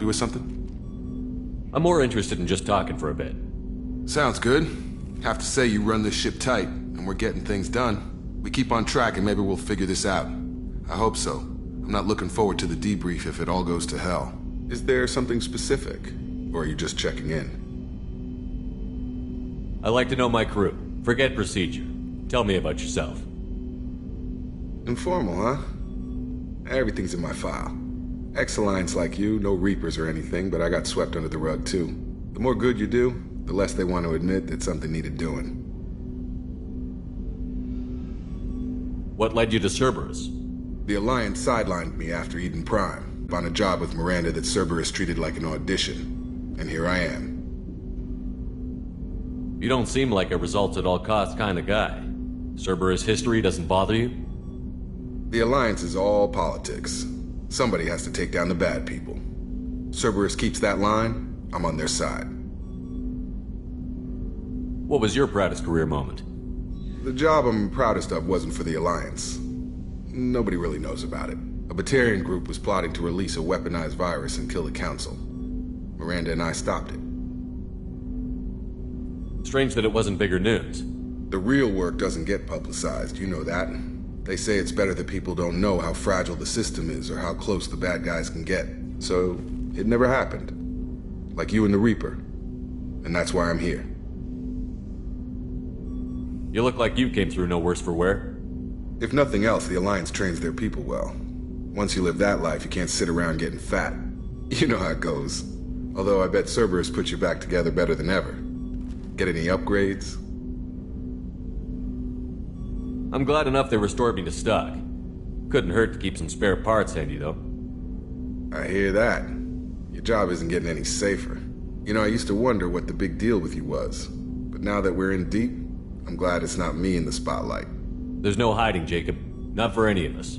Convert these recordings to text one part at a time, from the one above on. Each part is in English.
help you with something? I'm more interested in just talking for a bit. Sounds good. Have to say you run this ship tight, and we're getting things done. We keep on track and maybe we'll figure this out. I hope so. I'm not looking forward to the debrief if it all goes to hell. Is there something specific? Or are you just checking in? I like to know my crew. Forget procedure. Tell me about yourself. Informal, huh? Everything's in my file. Ex-Alliance like you, no Reapers or anything, but I got swept under the rug too. The more good you do, the less they want to admit that something needed doing. What led you to Cerberus? The Alliance sidelined me after Eden Prime, on a job with Miranda that Cerberus treated like an audition. And here I am. You don't seem like a results-at-all-costs kind of guy. Cerberus history doesn't bother you? The Alliance is all politics. Somebody has to take down the bad people. Cerberus keeps that line, I'm on their side. What was your proudest career moment? The job I'm proudest of wasn't for the Alliance. Nobody really knows about it. A Batarian group was plotting to release a weaponized virus and kill the Council. Miranda and I stopped it. Strange that it wasn't bigger news. The real work doesn't get publicized, you know that. They say it's better that people don't know how fragile the system is or how close the bad guys can get. So, it never happened. Like you and the Reaper. And that's why I'm here. You look like you came through no worse for wear. If nothing else, the Alliance trains their people well. Once you live that life, you can't sit around getting fat. You know how it goes. Although I bet Cerberus put you back together better than ever. Get any upgrades? I'm glad enough they restored me to stock. Couldn't hurt to keep some spare parts handy, though. I hear that. Your job isn't getting any safer. You know, I used to wonder what the big deal with you was. But now that we're in deep, I'm glad it's not me in the spotlight. There's no hiding, Jacob. Not for any of us.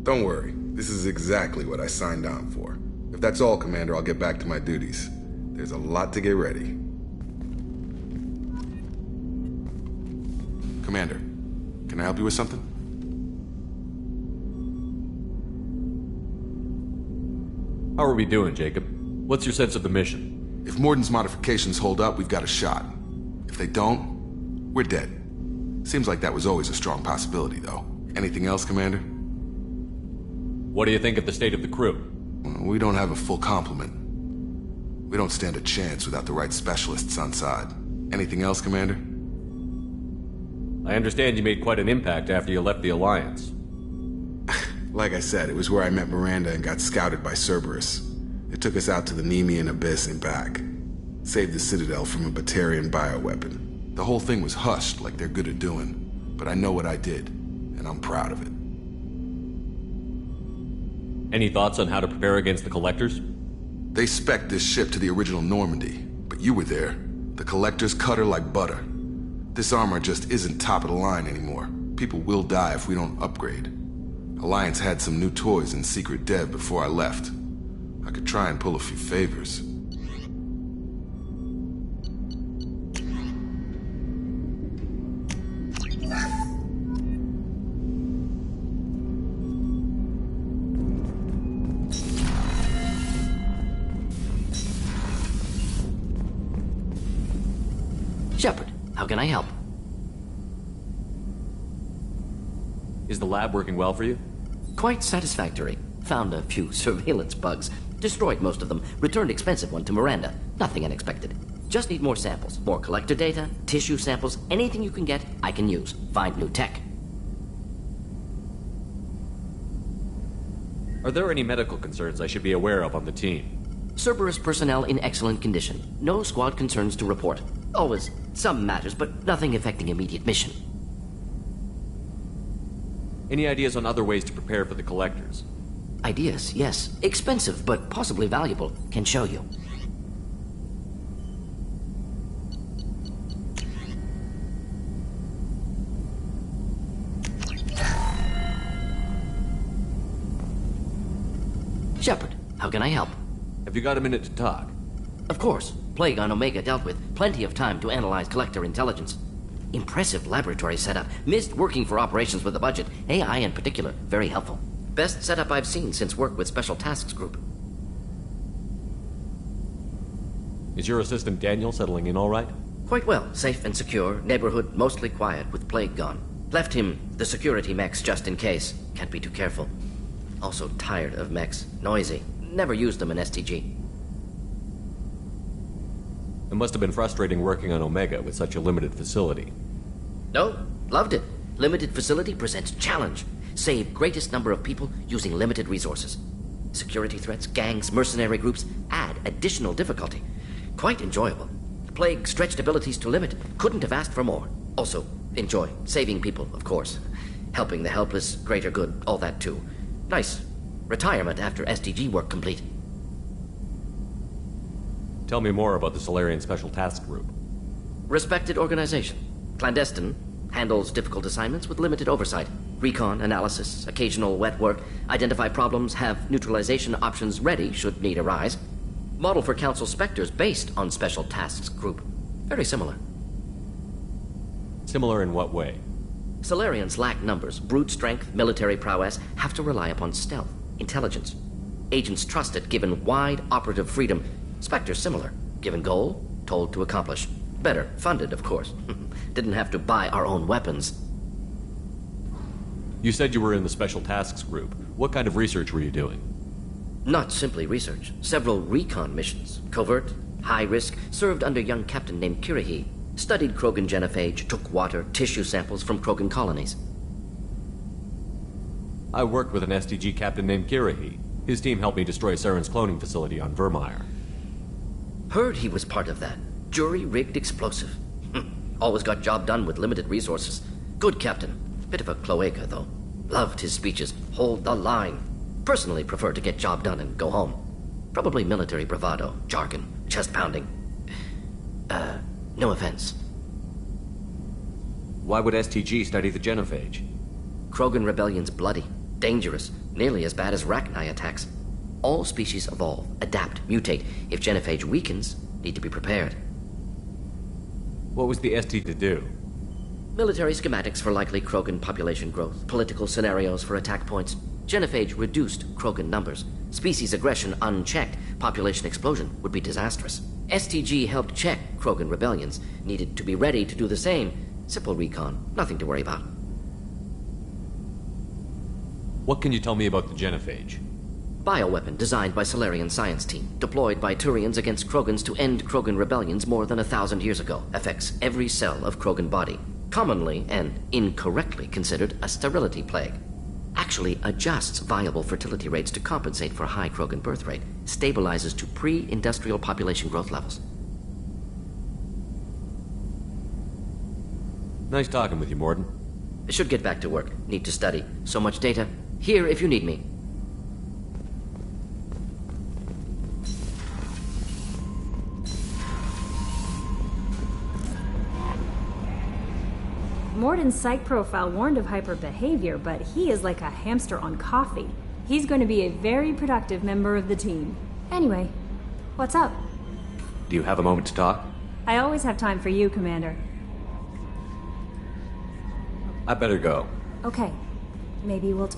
Don't worry. This is exactly what I signed on for. If that's all, Commander, I'll get back to my duties. There's a lot to get ready. Commander, can I help you with something? How are we doing, Jacob? What's your sense of the mission? If Morden's modifications hold up, we've got a shot. If they don't, we're dead. Seems like that was always a strong possibility, though. Anything else, Commander? What do you think of the state of the crew? Well, we don't have a full complement. We don't stand a chance without the right specialists on side. Anything else, Commander? I understand you made quite an impact after you left the Alliance. Like I said, it was where I met Miranda and got scouted by Cerberus. It took us out to the Nemean Abyss and back. Saved the Citadel from a Batarian bioweapon. The whole thing was hushed like they're good at doing. But I know what I did, and I'm proud of it. Any thoughts on how to prepare against the Collectors? They spec'd this ship to the original Normandy, but you were there. The Collectors cut her like butter. This armor just isn't top of the line anymore. People will die if we don't upgrade. Alliance had some new toys in secret dev before I left. I could try and pull a few favors. Shepard, how can I help? Is the lab working well for you? Quite satisfactory. Found a few surveillance bugs. Destroyed most of them. Returned expensive one to Miranda. Nothing unexpected. Just need more samples. More collector data, tissue samples, anything you can get, I can use. Find new tech. Are there any medical concerns I should be aware of on the team? Cerberus personnel in excellent condition. No squad concerns to report. Always some matters, but nothing affecting immediate mission. Any ideas on other ways to prepare for the Collectors? Ideas, yes. Expensive, but possibly valuable. Can show you. Shepard, how can I help? Have you got a minute to talk? Of course. Plague on Omega dealt with. Plenty of time to analyze Collector intelligence. Impressive laboratory setup. Missed working for operations with a budget. AI in particular, very helpful. Best setup I've seen since work with Special Tasks Group. Is your assistant Daniel settling in all right? Quite well. Safe and secure. Neighborhood mostly quiet, with plague gone. Left him the security mechs just in case. Can't be too careful. Also tired of mechs. Noisy. Never used them in STG. It must have been frustrating working on Omega with such a limited facility. No, loved it. Limited facility presents challenge. Save greatest number of people using limited resources. Security threats, gangs, mercenary groups add additional difficulty. Quite enjoyable. Plague stretched abilities to limit. Couldn't have asked for more. Also, enjoy. Saving people, of course. Helping the helpless, greater good, all that too. Nice. Retirement after SDG work complete. Tell me more about the Solarian Special Task Group. Respected organization. Clandestine. Handles difficult assignments with limited oversight. Recon, analysis, occasional wet work. Identify problems, have neutralization options ready should need arise. Model for Council Spectres based on Special Tasks Group. Very similar. Similar in what way? Solarians lack numbers, brute strength, military prowess, have to rely upon stealth, intelligence. Agents trusted, given wide operative freedom. Spectres similar, given goal, told to accomplish. Better, funded, of course. Didn't have to buy our own weapons. You said you were in the Special Tasks Group. What kind of research were you doing? Not simply research. Several recon missions. Covert, high risk, served under a young captain named Kirahi. Studied Krogan genophage, took water, tissue samples from Krogan colonies. I worked with an STG captain named Kirahi. His team helped me destroy Saren's cloning facility on Vermeer. Heard he was part of that. Jury-rigged explosive. Always got job done with limited resources. Good captain. Bit of a cloaca, though. Loved his speeches. Hold the line. Personally prefer to get job done and go home. Probably military bravado, jargon, chest pounding. No offense. Why would STG study the genophage? Krogan rebellion's bloody, dangerous, nearly as bad as Rachni attacks. All species evolve, adapt, mutate. If genophage weakens, need to be prepared. What was the ST to do? Military schematics for likely Krogan population growth, political scenarios for attack points. Genophage reduced Krogan numbers. Species aggression unchecked, population explosion would be disastrous. STG helped check Krogan rebellions, needed to be ready to do the same. Simple recon, nothing to worry about. What can you tell me about the genophage? Bioweapon designed by Solarian science team, deployed by Turians against Krogans to end Krogan rebellions more than 1,000 years ago. Affects every cell of Krogan body. Commonly and incorrectly considered a sterility plague. Actually adjusts viable fertility rates to compensate for high Krogan birth rate. Stabilizes to pre-industrial population growth levels. Nice talking with you, Morden. Should get back to work. Need to study. So much data. Here if you need me. Morden's psych profile warned of hyper behavior, but he is like a hamster on coffee. He's going to be a very productive member of the team. Anyway, what's up? Do you have a moment to talk? I always have time for you, Commander. I better go. Okay. Maybe we'll...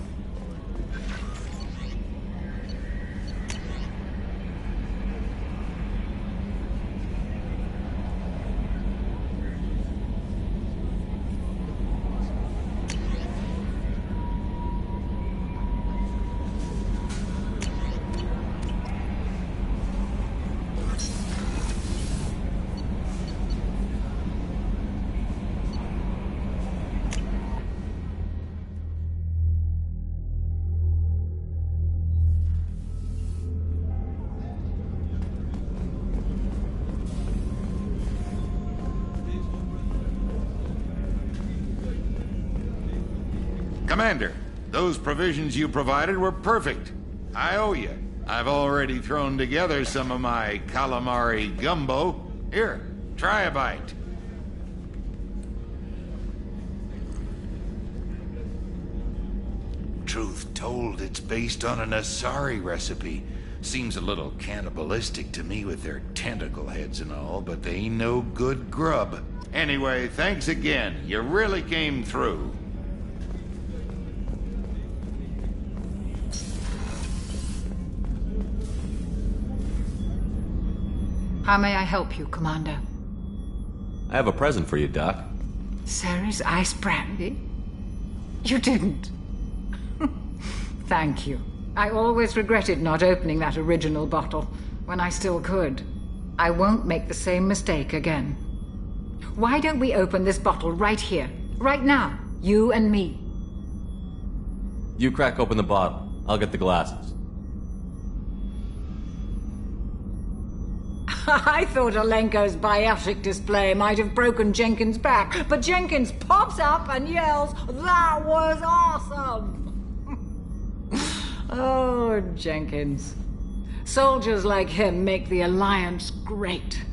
Commander, those provisions you provided were perfect. I owe you. I've already thrown together some of my calamari gumbo. Here, try a bite. Truth told, it's based on an Asari recipe. Seems a little cannibalistic to me with their tentacle heads and all, but they ain't no good grub. Anyway, thanks again. You really came through. How may I help you, Commander? I have a present for you, Doc. Ceres ice brandy? You didn't. Thank you. I always regretted not opening that original bottle when I still could. I won't make the same mistake again. Why don't we open this bottle right here, right now, you and me? You crack open the bottle. I'll get the glasses. I thought Alenko's biotic display might have broken Jenkins' back, but Jenkins pops up and yells, "That was awesome!" Oh, Jenkins. Soldiers like him make the Alliance great.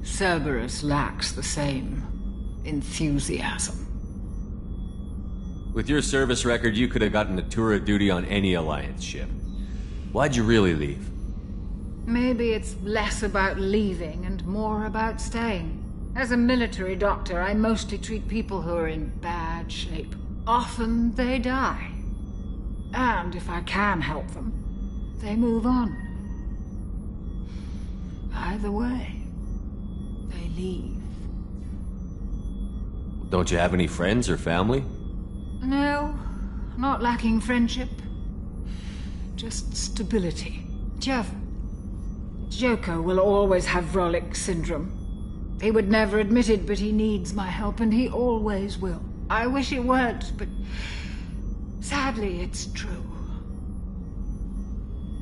Cerberus lacks the same enthusiasm. With your service record, you could have gotten a tour of duty on any Alliance ship. Why'd you really leave? Maybe it's less about leaving and more about staying. As a military doctor, I mostly treat people who are in bad shape. Often they die. And if I can help them, they move on. Either way, they leave. Don't you have any friends or family? No, not lacking friendship. Just stability. Joker will always have Vrolic syndrome. He would never admit it, but he needs my help, and he always will. I wish it weren't, but sadly, it's true.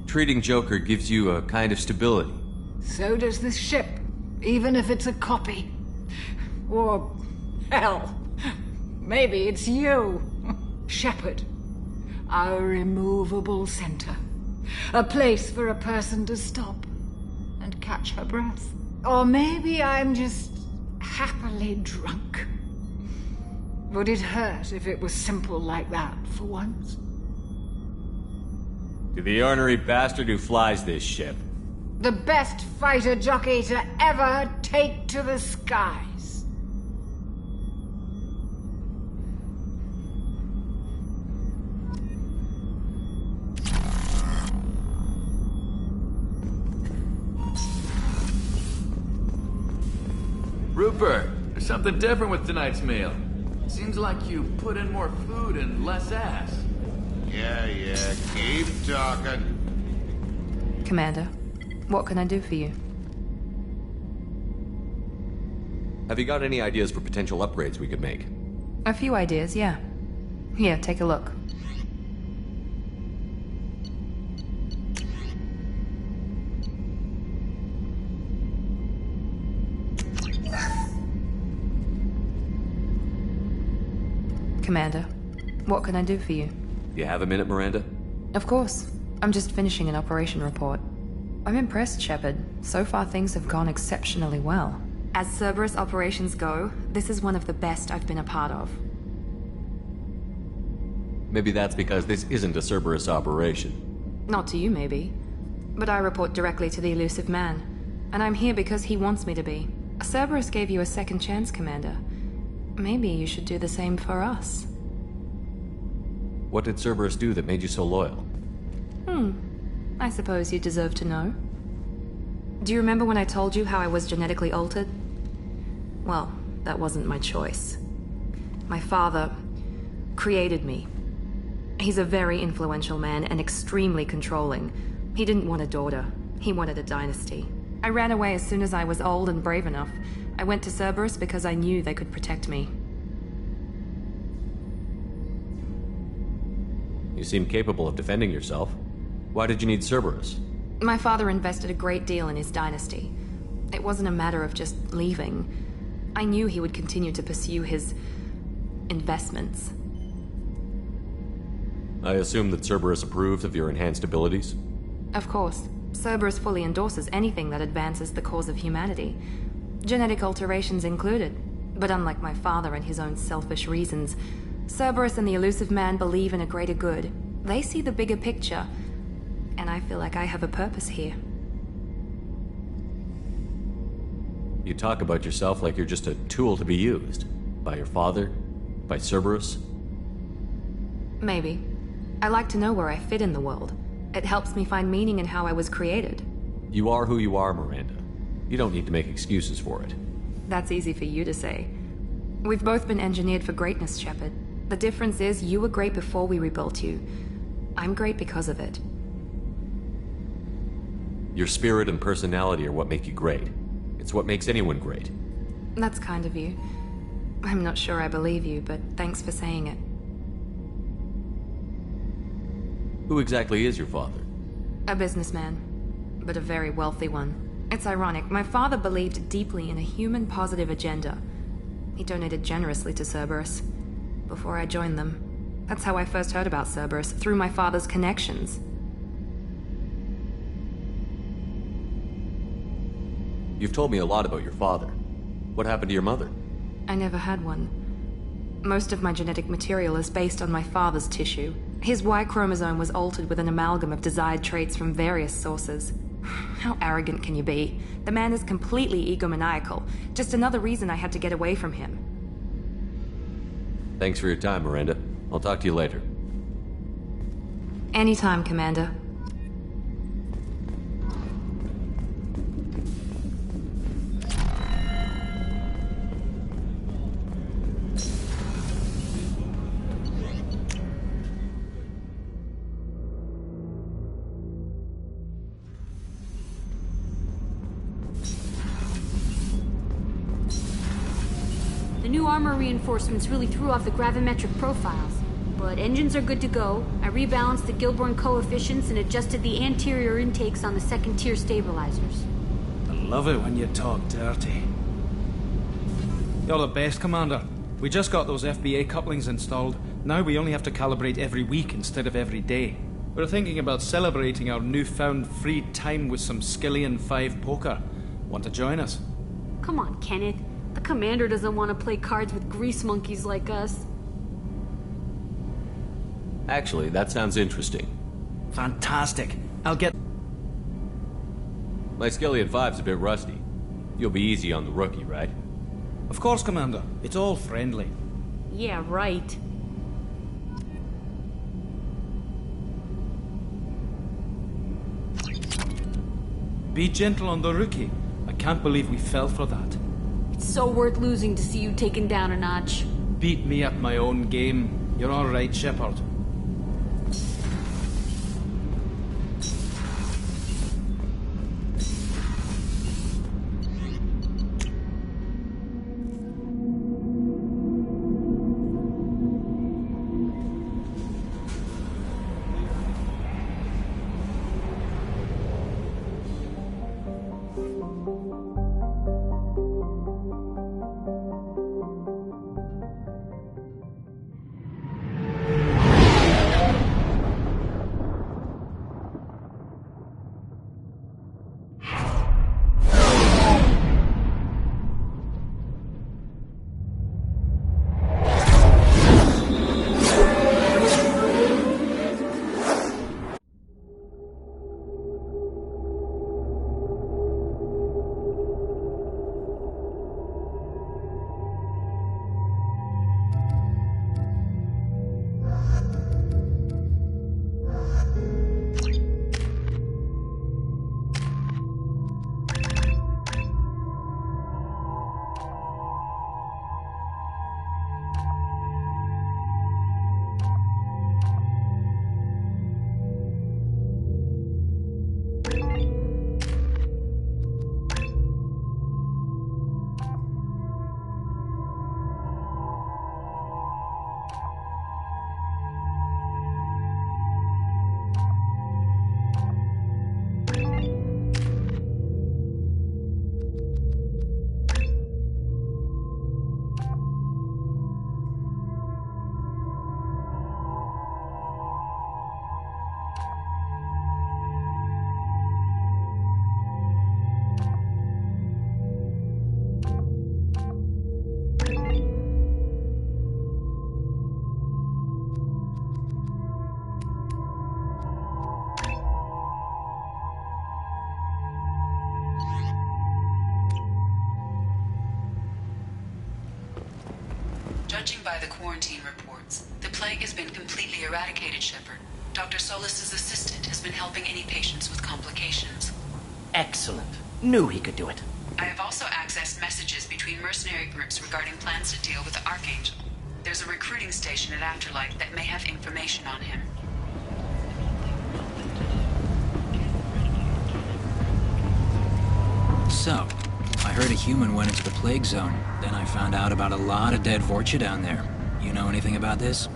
Treating Joker gives you a kind of stability. So does this ship, even if it's a copy. Or, hell, maybe it's you, Shepard. Our immovable center. A place for a person to stop and catch her breath. Or maybe I'm just happily drunk. Would it hurt if it was simple like that for once? To the ornery bastard who flies this ship. The best fighter jockey to ever take to the skies. Rupert, there's something different with tonight's meal. Seems like you put in more food and less ass. Yeah, keep talking. Commander, what can I do for you? Have you got any ideas for potential upgrades we could make? A few ideas, yeah. Here, take a look. Commander, what can I do for you? You have a minute, Miranda? Of course. I'm just finishing an operation report. I'm impressed, Shepard. So far things have gone exceptionally well. As Cerberus operations go, this is one of the best I've been a part of. Maybe that's because this isn't a Cerberus operation. Not to you, maybe. But I report directly to the Elusive Man. And I'm here because he wants me to be. Cerberus gave you a second chance, Commander. Maybe you should do the same for us. What did Cerberus do that made you so loyal? I suppose you deserve to know. Do you remember when I told you how I was genetically altered? Well, that wasn't my choice. My father created me. He's a very influential man and extremely controlling. He didn't want a daughter. He wanted a dynasty. I ran away as soon as I was old and brave enough. I went to Cerberus because I knew they could protect me. You seem capable of defending yourself. Why did you need Cerberus? My father invested a great deal in his dynasty. It wasn't a matter of just leaving. I knew he would continue to pursue his investments. I assume that Cerberus approved of your enhanced abilities? Of course. Cerberus fully endorses anything that advances the cause of humanity. Genetic alterations included. But unlike my father and his own selfish reasons, Cerberus and the Elusive Man believe in a greater good. They see the bigger picture, and I feel like I have a purpose here. You talk about yourself like you're just a tool to be used. By your father? By Cerberus? Maybe. I like to know where I fit in the world. It helps me find meaning in how I was created. You are who you are, Miranda. You don't need to make excuses for it. That's easy for you to say. We've both been engineered for greatness, Shepard. The difference is you were great before we rebuilt you. I'm great because of it. Your spirit and personality are what make you great. It's what makes anyone great. That's kind of you. I'm not sure I believe you, but thanks for saying it. Who exactly is your father? A businessman, but a very wealthy one. It's ironic. My father believed deeply in a human-positive agenda. He donated generously to Cerberus before I joined them. That's how I first heard about Cerberus, through my father's connections. You've told me a lot about your father. What happened to your mother? I never had one. Most of my genetic material is based on my father's tissue. His Y chromosome was altered with an amalgam of desired traits from various sources. How arrogant can you be? The man is completely egomaniacal. Just another reason I had to get away from him. Thanks for your time, Miranda. I'll talk to you later. Anytime, Commander. The new armor reinforcements really threw off the gravimetric profiles. But engines are good to go. I rebalanced the Gilborn coefficients and adjusted the anterior intakes on the second-tier stabilizers. I love it when you talk dirty. You're the best, Commander. We just got those FBA couplings installed. Now we only have to calibrate every week instead of every day. We're thinking about celebrating our newfound free time with some Skillian 5 poker. Want to join us? Come on, Kenneth. The commander doesn't want to play cards with grease monkeys like us. Actually, that sounds interesting. Fantastic. I'll get... My Skillian 5's a bit rusty. You'll be easy on the rookie, right? Of course, Commander. It's all friendly. Yeah, right. Be gentle on the rookie. I can't believe we fell for that. It's so worth losing to see you taken down a notch. Beat me at my own game. You're all right, Shepard. Judging by the quarantine reports, the plague has been completely eradicated, Shepard. Dr. Solis's assistant has been helping any patients with complications. Excellent. Knew he could do it. I have also accessed messages between mercenary groups regarding plans to deal with the Archangel. There's a recruiting station at Afterlife that may have information on him. So, I heard a human went into the plague zone. Then I found out about a lot of dead Vorcha down there. You know anything about this?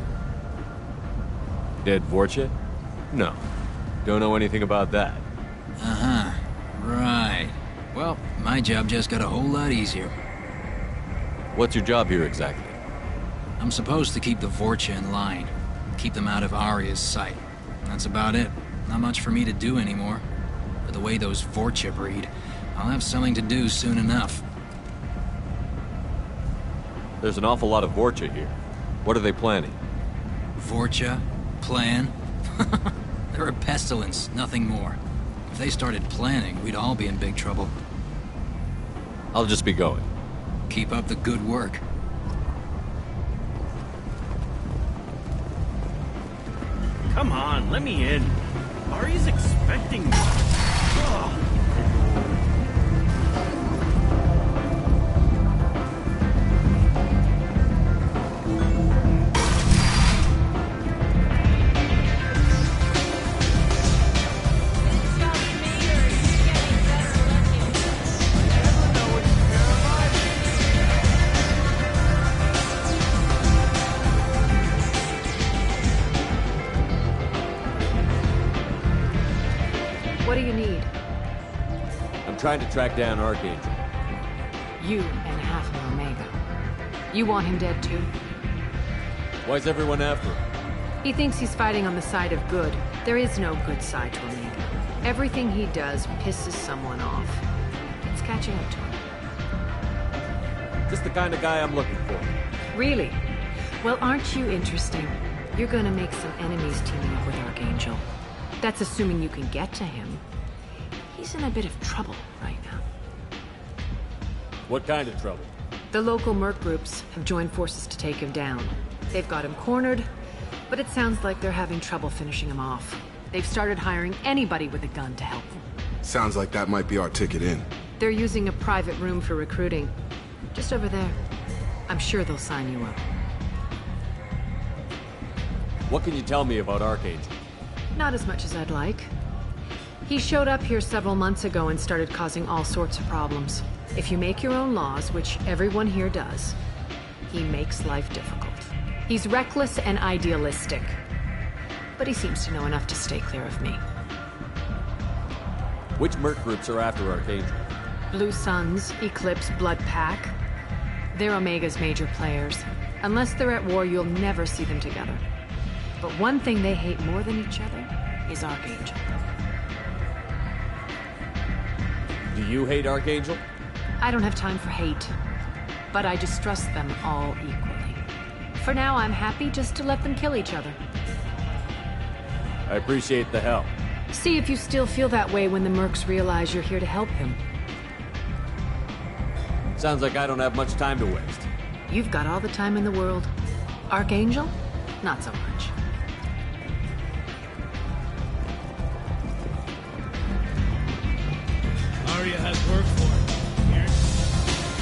Dead Vorcha? No. Don't know anything about that. Uh-huh. Right. Well, my job just got a whole lot easier. What's your job here exactly? I'm supposed to keep the Vorcha in line. Keep them out of Arya's sight. That's about it. Not much for me to do anymore. But the way those Vorcha breed, I'll have something to do soon enough. There's an awful lot of Vorcha here. What are they planning? Vorcha? Plan? They're a pestilence, nothing more. If they started planning, we'd all be in big trouble. I'll just be going. Keep up the good work. Come on, let me in. Ari's expecting me. Ugh. What do you need? I'm trying to track down Archangel. You and half of Omega. You want him dead too? Why's everyone after him? He thinks he's fighting on the side of good. There is no good side to Omega. Everything he does pisses someone off. It's catching up to him. Just the kind of guy I'm looking for. Really? Well, aren't you interesting? You're gonna make some enemies teaming up with Archangel. That's assuming you can get to him. He's in a bit of trouble right now. What kind of trouble? The local merc groups have joined forces to take him down. They've got him cornered, but it sounds like they're having trouble finishing him off. They've started hiring anybody with a gun to help them. Sounds like that might be our ticket in. They're using a private room for recruiting. Just over there. I'm sure they'll sign you up. What can you tell me about Archangel? Not as much as I'd like. He showed up here several months ago and started causing all sorts of problems. If you make your own laws, which everyone here does, he makes life difficult. He's reckless and idealistic. But he seems to know enough to stay clear of me. Which merc groups are after Archangel? Blue Suns, Eclipse, Blood Pack. They're Omega's major players. Unless they're at war, you'll never see them together. But one thing they hate more than each other is Archangel. Do you hate Archangel? I don't have time for hate, but I distrust them all equally. For now, I'm happy just to let them kill each other. I appreciate the help. See if you still feel that way when the mercs realize you're here to help him. Sounds like I don't have much time to waste. You've got all the time in the world. Archangel? Not so much. Arya has work for it.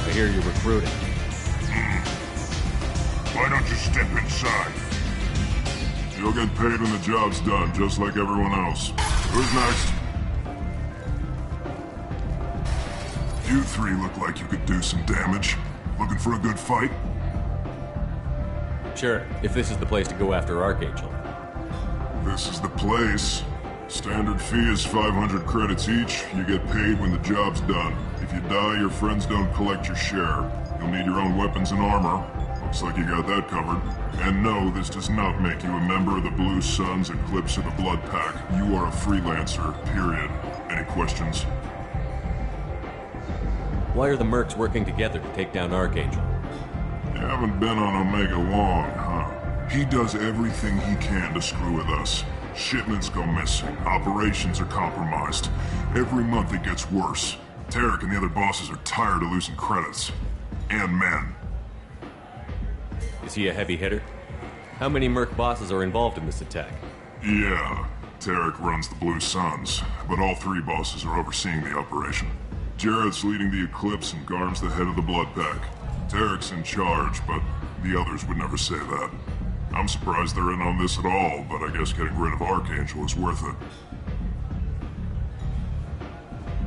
I hear you're recruiting. Why don't you step inside? You'll get paid when the job's done, just like everyone else. Who's next? You three look like you could do some damage. Looking for a good fight? Sure, if this is the place to go after Archangel. This is the place. Standard fee is 500 credits each. You get paid when the job's done. If you die, your friends don't collect your share. You'll need your own weapons and armor. Looks like you got that covered. And no, this does not make you a member of the Blue Suns, Eclipse, or the Blood Pack. You are a freelancer, period. Any questions? Why are the mercs working together to take down Archangel? You haven't been on Omega long, huh? He does everything he can to screw with us. Shipments go missing. Operations are compromised. Every month it gets worse. Tarek and the other bosses are tired of losing credits. And men. Is he a heavy hitter? How many merc bosses are involved in this attack? Yeah. Tarek runs the Blue Suns, but all three bosses are overseeing the operation. Jared's leading the Eclipse and Garm's the head of the Blood Pack. Tarek's in charge, but the others would never say that. I'm surprised they're in on this at all, but I guess getting rid of Archangel is worth it.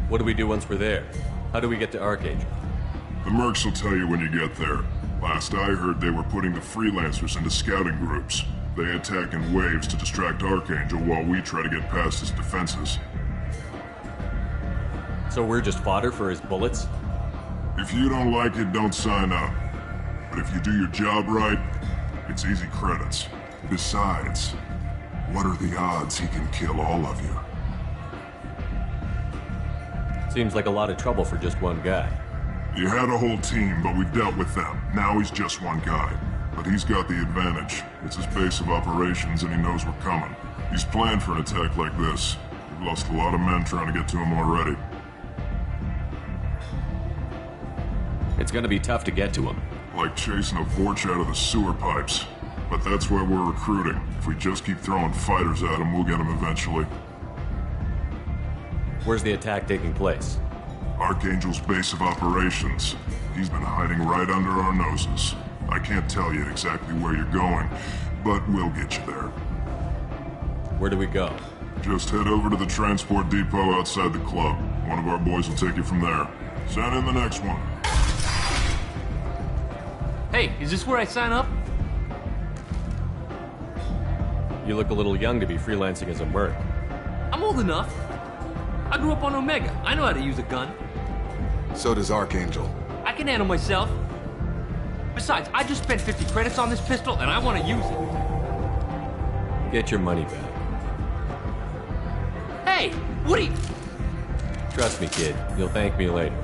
What do we do once we're there? How do we get to Archangel? The mercs will tell you when you get there. Last I heard, they were putting the freelancers into scouting groups. They attack in waves to distract Archangel while we try to get past his defenses. So we're just fodder for his bullets? If you don't like it, don't sign up. But if you do your job right, it's easy credits. Besides, what are the odds he can kill all of you? Seems like a lot of trouble for just one guy. You had a whole team, but we dealt with them. Now he's just one guy. But he's got the advantage. It's his base of operations and he knows we're coming. He's planned for an attack like this. We've lost a lot of men trying to get to him already. It's gonna be tough to get to him. Like chasing a Vorch out of the sewer pipes. But that's why we're recruiting. If we just keep throwing fighters at him, we'll get him eventually. Where's the attack taking place? Archangel's base of operations. He's been hiding right under our noses. I can't tell you exactly where you're going, but we'll get you there. Where do we go? Just head over to the transport depot outside the club. One of our boys will take you from there. Send in the next one. Hey, is this where I sign up? You look a little young to be freelancing as a merc. I'm old enough. I grew up on Omega. I know how to use a gun. So does Archangel. I can handle myself. Besides, I just spent 50 credits on this pistol, and I want to use it. Get your money back. Hey, Woody! Trust me, kid. You'll thank me later.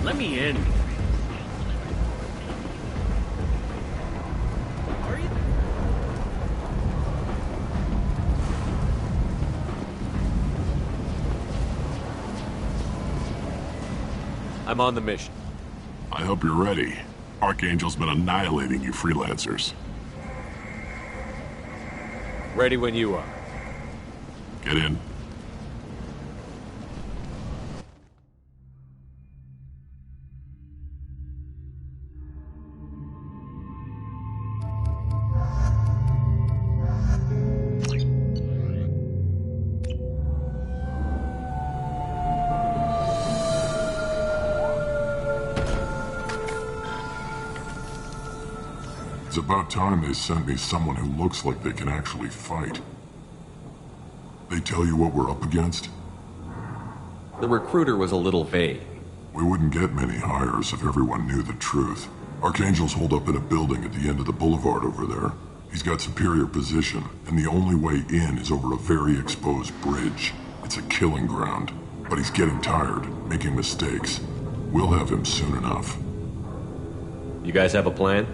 Let me in. Are you? I'm on the mission. I hope you're ready. Archangel's been annihilating you freelancers. Ready when you are. Get in. It's about time they sent me someone who looks like they can actually fight. They tell you what we're up against? The recruiter was a little vague. We wouldn't get many hires if everyone knew the truth. Archangel's holed up in a building at the end of the boulevard over there. He's got superior position, and the only way in is over a very exposed bridge. It's a killing ground, but he's getting tired, making mistakes. We'll have him soon enough. You guys have a plan?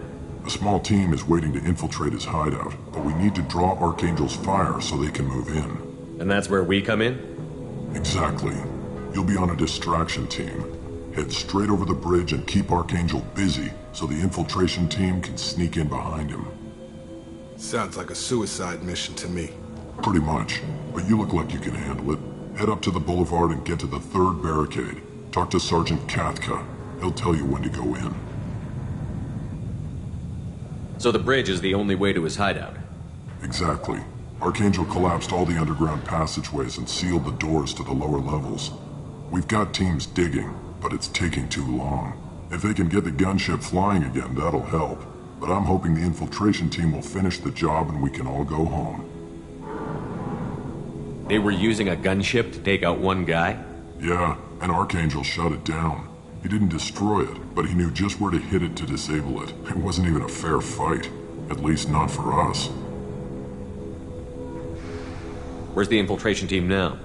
A small team is waiting to infiltrate his hideout, but we need to draw Archangel's fire so they can move in. And that's where we come in? Exactly. You'll be on a distraction team. Head straight over the bridge and keep Archangel busy so the infiltration team can sneak in behind him. Sounds like a suicide mission to me. Pretty much, but you look like you can handle it. Head up to the boulevard and get to the third barricade. Talk to Sergeant Katka. He'll tell you when to go in. So the bridge is the only way to his hideout? Exactly. Archangel collapsed all the underground passageways and sealed the doors to the lower levels. We've got teams digging, but it's taking too long. If they can get the gunship flying again, that'll help. But I'm hoping the infiltration team will finish the job and we can all go home. They were using a gunship to take out one guy? Yeah, and Archangel shut it down. He didn't destroy it, but he knew just where to hit it to disable it. It wasn't even a fair fight. At least not for us. Where's the infiltration team now?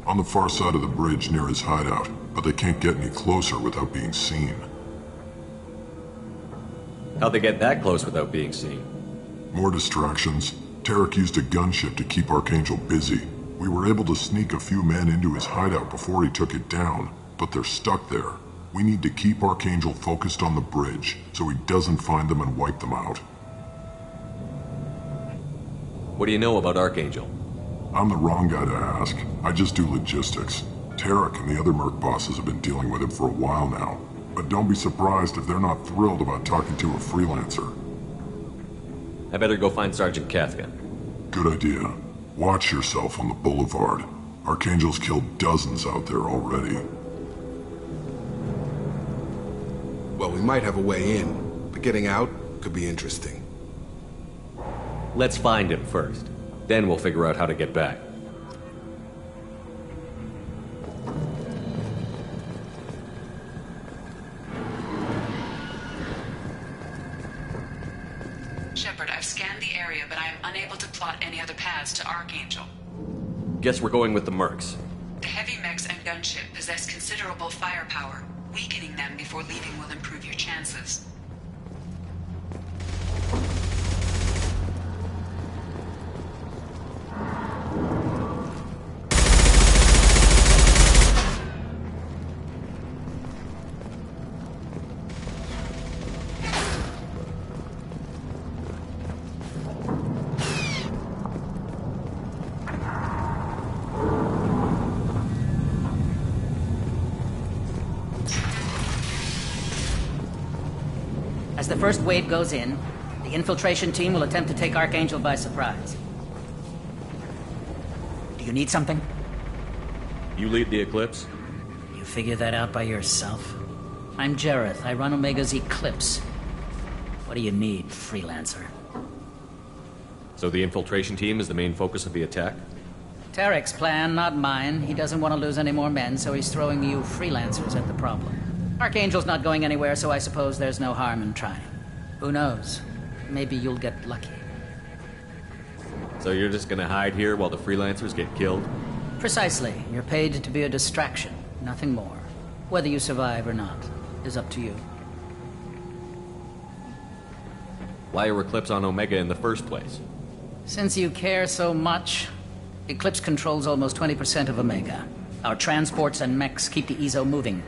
On the far side of the bridge near his hideout, but they can't get any closer without being seen. How'd they get that close without being seen? More distractions. Tarek used a gunship to keep Archangel busy. We were able to sneak a few men into his hideout before he took it down, but they're stuck there. We need to keep Archangel focused on the bridge, so he doesn't find them and wipe them out. What do you know about Archangel? I'm the wrong guy to ask. I just do logistics. Tarek and the other merc bosses have been dealing with him for a while now. But don't be surprised if they're not thrilled about talking to a freelancer. I better go find Sergeant Kafka. Good idea. Watch yourself on the boulevard. Archangel's killed dozens out there already. Well, we might have a way in, but getting out could be interesting. Let's find him first. Then we'll figure out how to get back. Shepard, I've scanned the area, but I am unable to plot any other paths to Archangel. Guess we're going with the mercs. The heavy mechs and gunship possess considerable firepower. Weakening them before leaving will improve your chances. As the first wave goes in, the infiltration team will attempt to take Archangel by surprise. Do you need something? You lead the Eclipse? You figure that out by yourself? I'm Jareth. I run Omega's Eclipse. What do you need, freelancer? So the infiltration team is the main focus of the attack? Tarek's plan, not mine. He doesn't want to lose any more men, so he's throwing you freelancers at the problem. Archangel's not going anywhere, so I suppose there's no harm in trying. Who knows? Maybe you'll get lucky. So you're just gonna hide here while the freelancers get killed? Precisely. You're paid to be a distraction, nothing more. Whether you survive or not is up to you. Why are Eclipse on Omega in the first place? Since you care so much, Eclipse controls almost 20% of Omega. Our transports and mechs keep the EZO moving.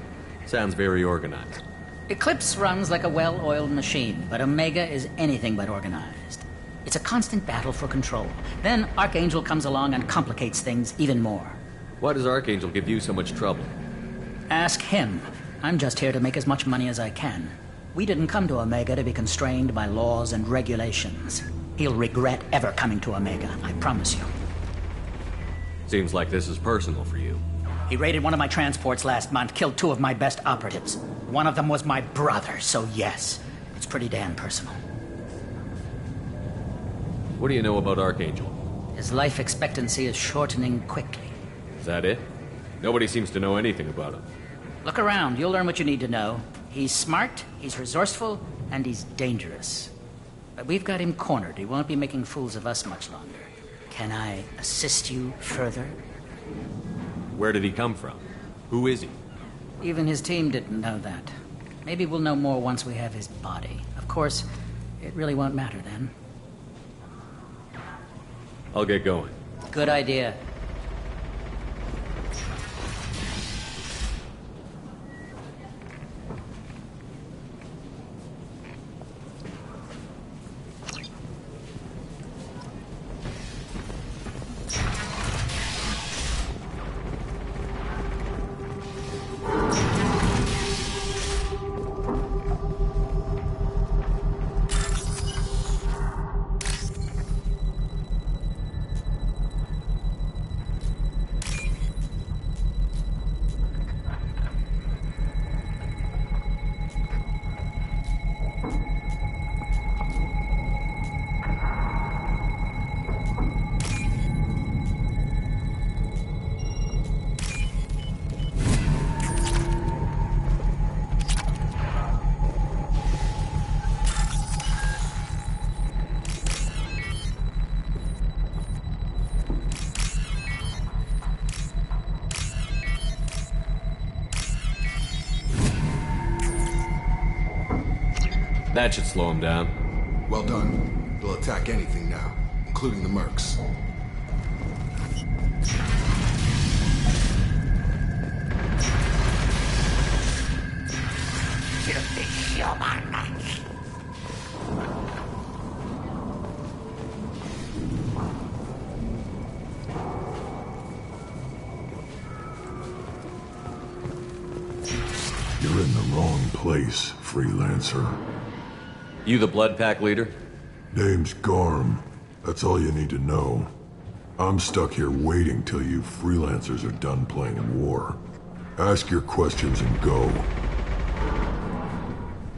Sounds very organized. Eclipse runs like a well-oiled machine, but Omega is anything but organized. It's a constant battle for control. Then Archangel comes along and complicates things even more. Why does Archangel give you so much trouble? Ask him. I'm just here to make as much money as I can. We didn't come to Omega to be constrained by laws and regulations. He'll regret ever coming to Omega, I promise you. Seems like this is personal for you. He raided one of my transports last month, killed 2 of my best operatives. One of them was my brother, so yes, it's pretty damn personal. What do you know about Archangel? His life expectancy is shortening quickly. Is that it? Nobody seems to know anything about him. Look around, you'll learn what you need to know. He's smart, he's resourceful, and he's dangerous. But we've got him cornered. He won't be making fools of us much longer. Can I assist you further? Where did he come from? Who is he? Even his team didn't know that. Maybe we'll know more once we have his body. Of course, it really won't matter then. I'll get going. Good idea. That should slow him down. Well done. They'll attack anything now, including the mercs. You're in the wrong place, freelancer. You the Blood Pack leader? Name's Garm. That's all you need to know. I'm stuck here waiting till you freelancers are done playing in war. Ask your questions and go.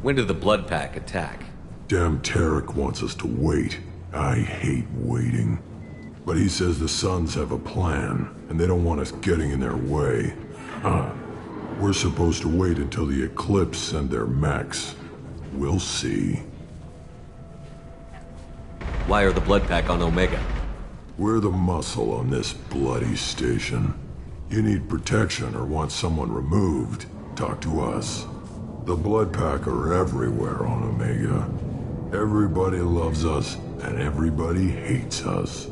When did the Blood Pack attack? Damn Tarek wants us to wait. I hate waiting. But he says the Suns have a plan, and they don't want us getting in their way. Huh. We're supposed to wait until the Eclipse send their mechs. We'll see. Why are the Blood Pack on Omega? We're the muscle on this bloody station. You need protection or want someone removed, talk to us. The Blood Pack are everywhere on Omega. Everybody loves us, and everybody hates us.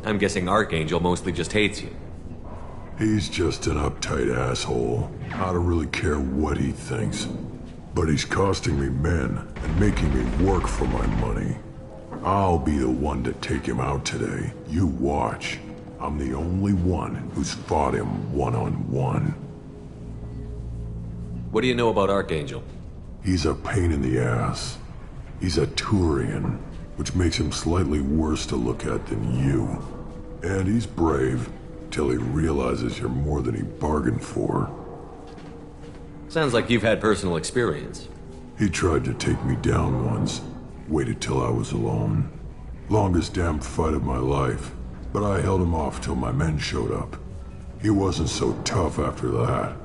I'm guessing Archangel mostly just hates you. He's just an uptight asshole. I don't really care what he thinks. But he's costing me men and making me work for my money. I'll be the one to take him out today. You watch. I'm the only one who's fought him one-on-one. What do you know about Archangel? He's a pain in the ass. He's a Turian, which makes him slightly worse to look at than you. And he's brave, till he realizes you're more than he bargained for. Sounds like you've had personal experience. He tried to take me down once. Waited till I was alone. Longest damn fight of my life. But I held him off till my men showed up. He wasn't so tough after that.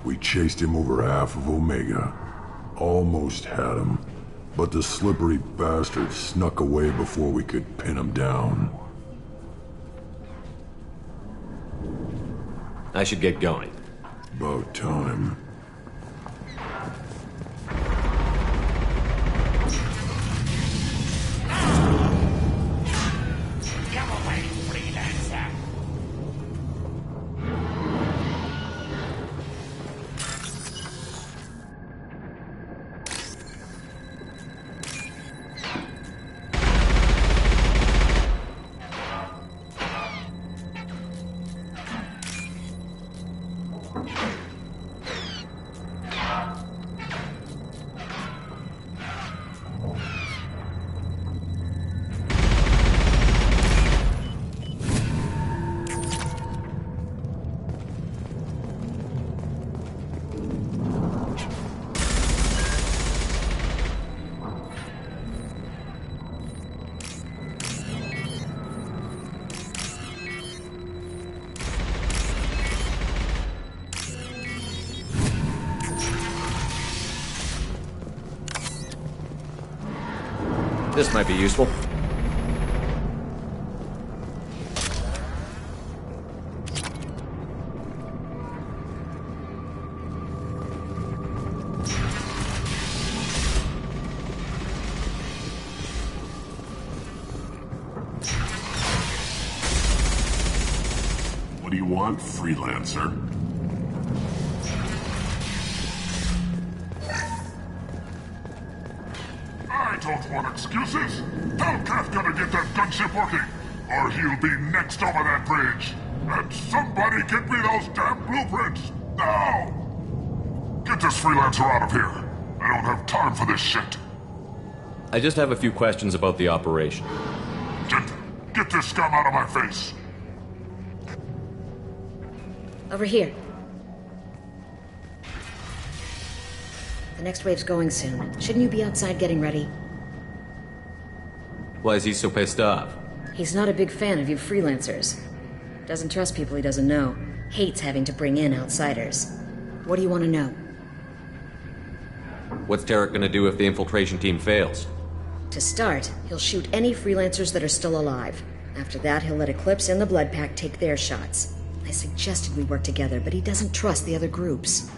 We chased him over half of Omega. Almost had him. But the slippery bastard snuck away before we could pin him down. I should get going. About time. Come away, freelancer. This might be useful. What do you want, freelancer? I don't want excuses. Tell Kafka to get that gunship working, or he'll be next over that bridge. And somebody get me those damn blueprints, now! Get this freelancer out of here. I don't have time for this shit. I just have a few questions about the operation. Get this scum out of my face. Over here. The next wave's going soon. Shouldn't you be outside getting ready? Why is he so pissed off? He's not a big fan of you freelancers. Doesn't trust people he doesn't know. Hates having to bring in outsiders. What do you want to know? What's Tarek gonna do if the infiltration team fails? To start, he'll shoot any freelancers that are still alive. After that, he'll let Eclipse and the Blood Pack take their shots. I suggested we work together, but he doesn't trust the other groups.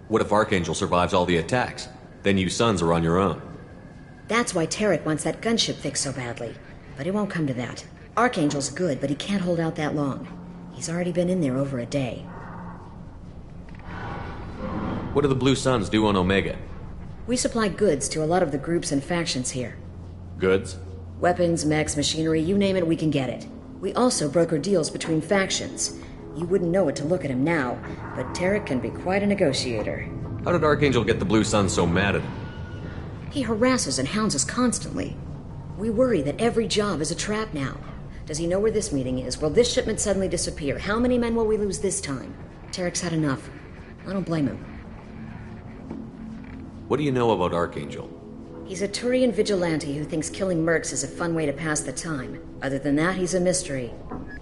What if Archangel survives all the attacks? Then you sons are on your own. That's why Tarek wants that gunship fixed so badly. But it won't come to that. Archangel's good, but he can't hold out that long. He's already been in there over a day. What do the Blue Suns do on Omega? We supply goods to a lot of the groups and factions here. Goods? Weapons, mechs, machinery, you name it, we can get it. We also broker deals between factions. You wouldn't know it to look at him now, but Tarek can be quite a negotiator. How did Archangel get the Blue Suns so mad at him? He harasses and hounds us constantly. We worry that every job is a trap now. Does he know where this meeting is? Will this shipment suddenly disappear? How many men will we lose this time? Tarek's had enough. I don't blame him. What do you know about Archangel? He's a Turian vigilante who thinks killing mercs is a fun way to pass the time. Other than that, he's a mystery.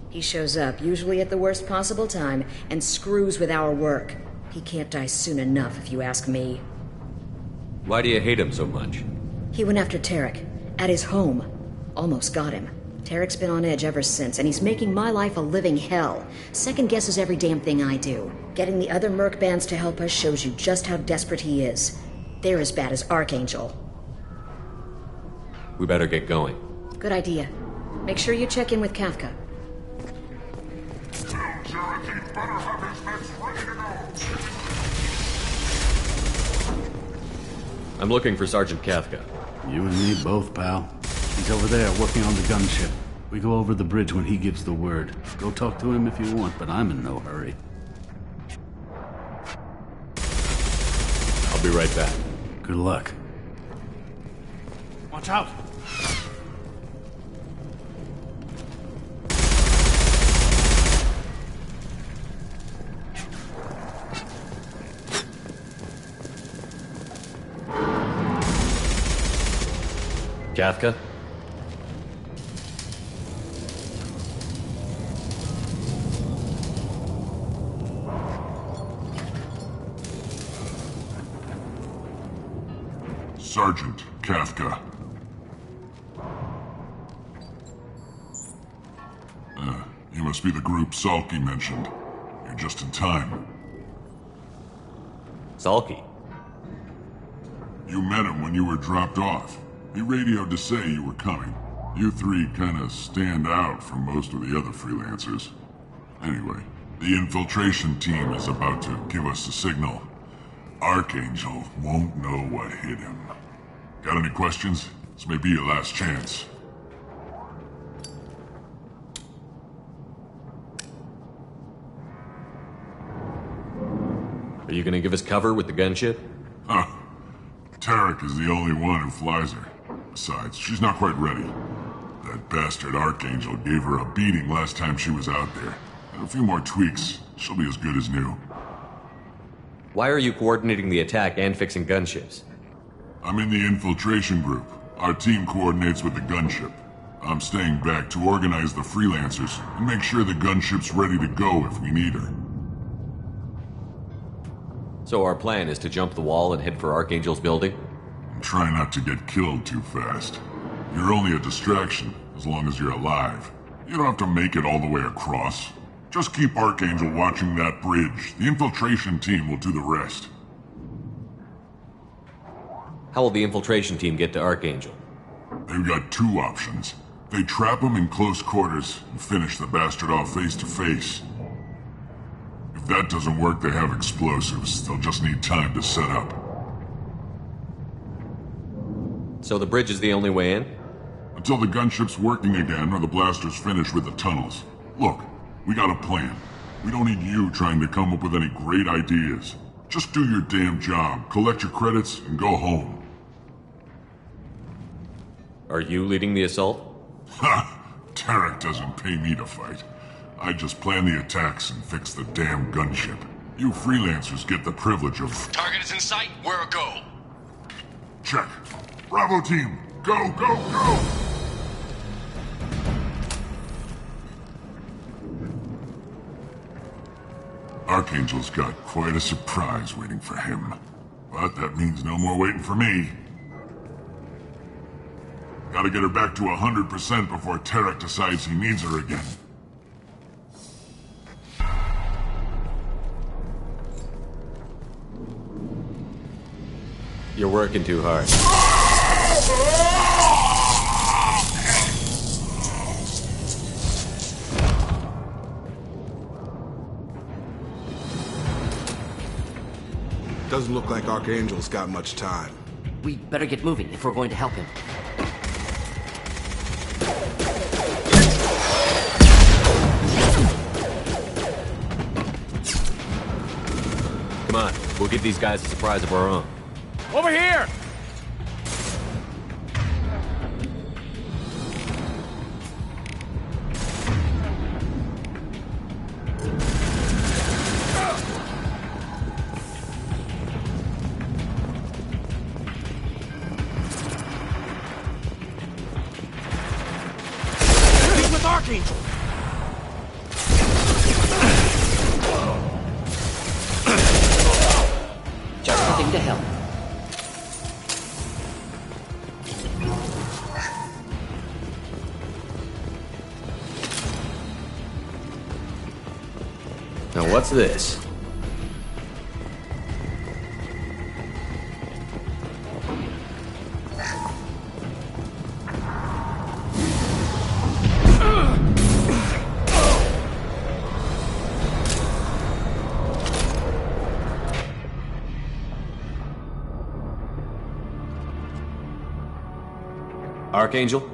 He shows up, usually at the worst possible time, and screws with our work. He can't die soon enough, if you ask me. Why do you hate him so much? He went after Tarek, at his home. Almost got him. Tarek's been on edge ever since, and he's making my life a living hell. Second guesses every damn thing I do. Getting the other merc bands to help us shows you just how desperate he is. They're as bad as Archangel. We better get going. Good idea. Make sure you check in with Kafka. I'm looking for Sergeant Kafka. You and me both, pal. He's over there working on the gunship. We go over the bridge when he gives the word. Go talk to him if you want, but I'm in no hurry. I'll be right back. Good luck. Watch out! Kafka? Sergeant Kafka. You must be the group Salky mentioned. You're just in time. Salky? You met him when you were dropped off. He radioed to say you were coming. You three kinda stand out from most of the other freelancers. Anyway, the infiltration team is about to give us a signal. Archangel won't know what hit him. Got any questions? This may be your last chance. Are you gonna give us cover with the gunship? Huh. Tarek is the only one who flies her. Besides, she's not quite ready. That bastard Archangel gave her a beating last time she was out there. And a few more tweaks, she'll be as good as new. Why are you coordinating the attack and fixing gunships? I'm in the infiltration group. Our team coordinates with the gunship. I'm staying back to organize the freelancers and make sure the gunship's ready to go if we need her. So our plan is to jump the wall and head for Archangel's building? And try not to get killed too fast. You're only a distraction, as long as you're alive. You don't have to make it all the way across. Just keep Archangel watching that bridge. The infiltration team will do the rest. How will the infiltration team get to Archangel? They've got two options. They trap him in close quarters and finish the bastard off face to face. If that doesn't work, they have explosives. They'll just need time to set up. So the bridge is the only way in? Until the gunship's working again or the blasters finish with the tunnels. Look, we got a plan. We don't need you trying to come up with any great ideas. Just do your damn job, collect your credits, and go home. Are you leading the assault? Ha! Tarek doesn't pay me to fight. I just plan the attacks and fix the damn gunship. You freelancers get the privilege of... Target is in sight. Where a go? Check. Bravo team, go, go, go! Archangel's got quite a surprise waiting for him. But that means no more waiting for me. Gotta get her back to 100% before Tarek decides he needs her again. You're working too hard. Doesn't look like Archangel's got much time. We better get moving if we're going to help him. Come on, we'll give these guys a surprise of our own. Over here! He's with Archangel! Just the thing to help. Now what's this? Archangel?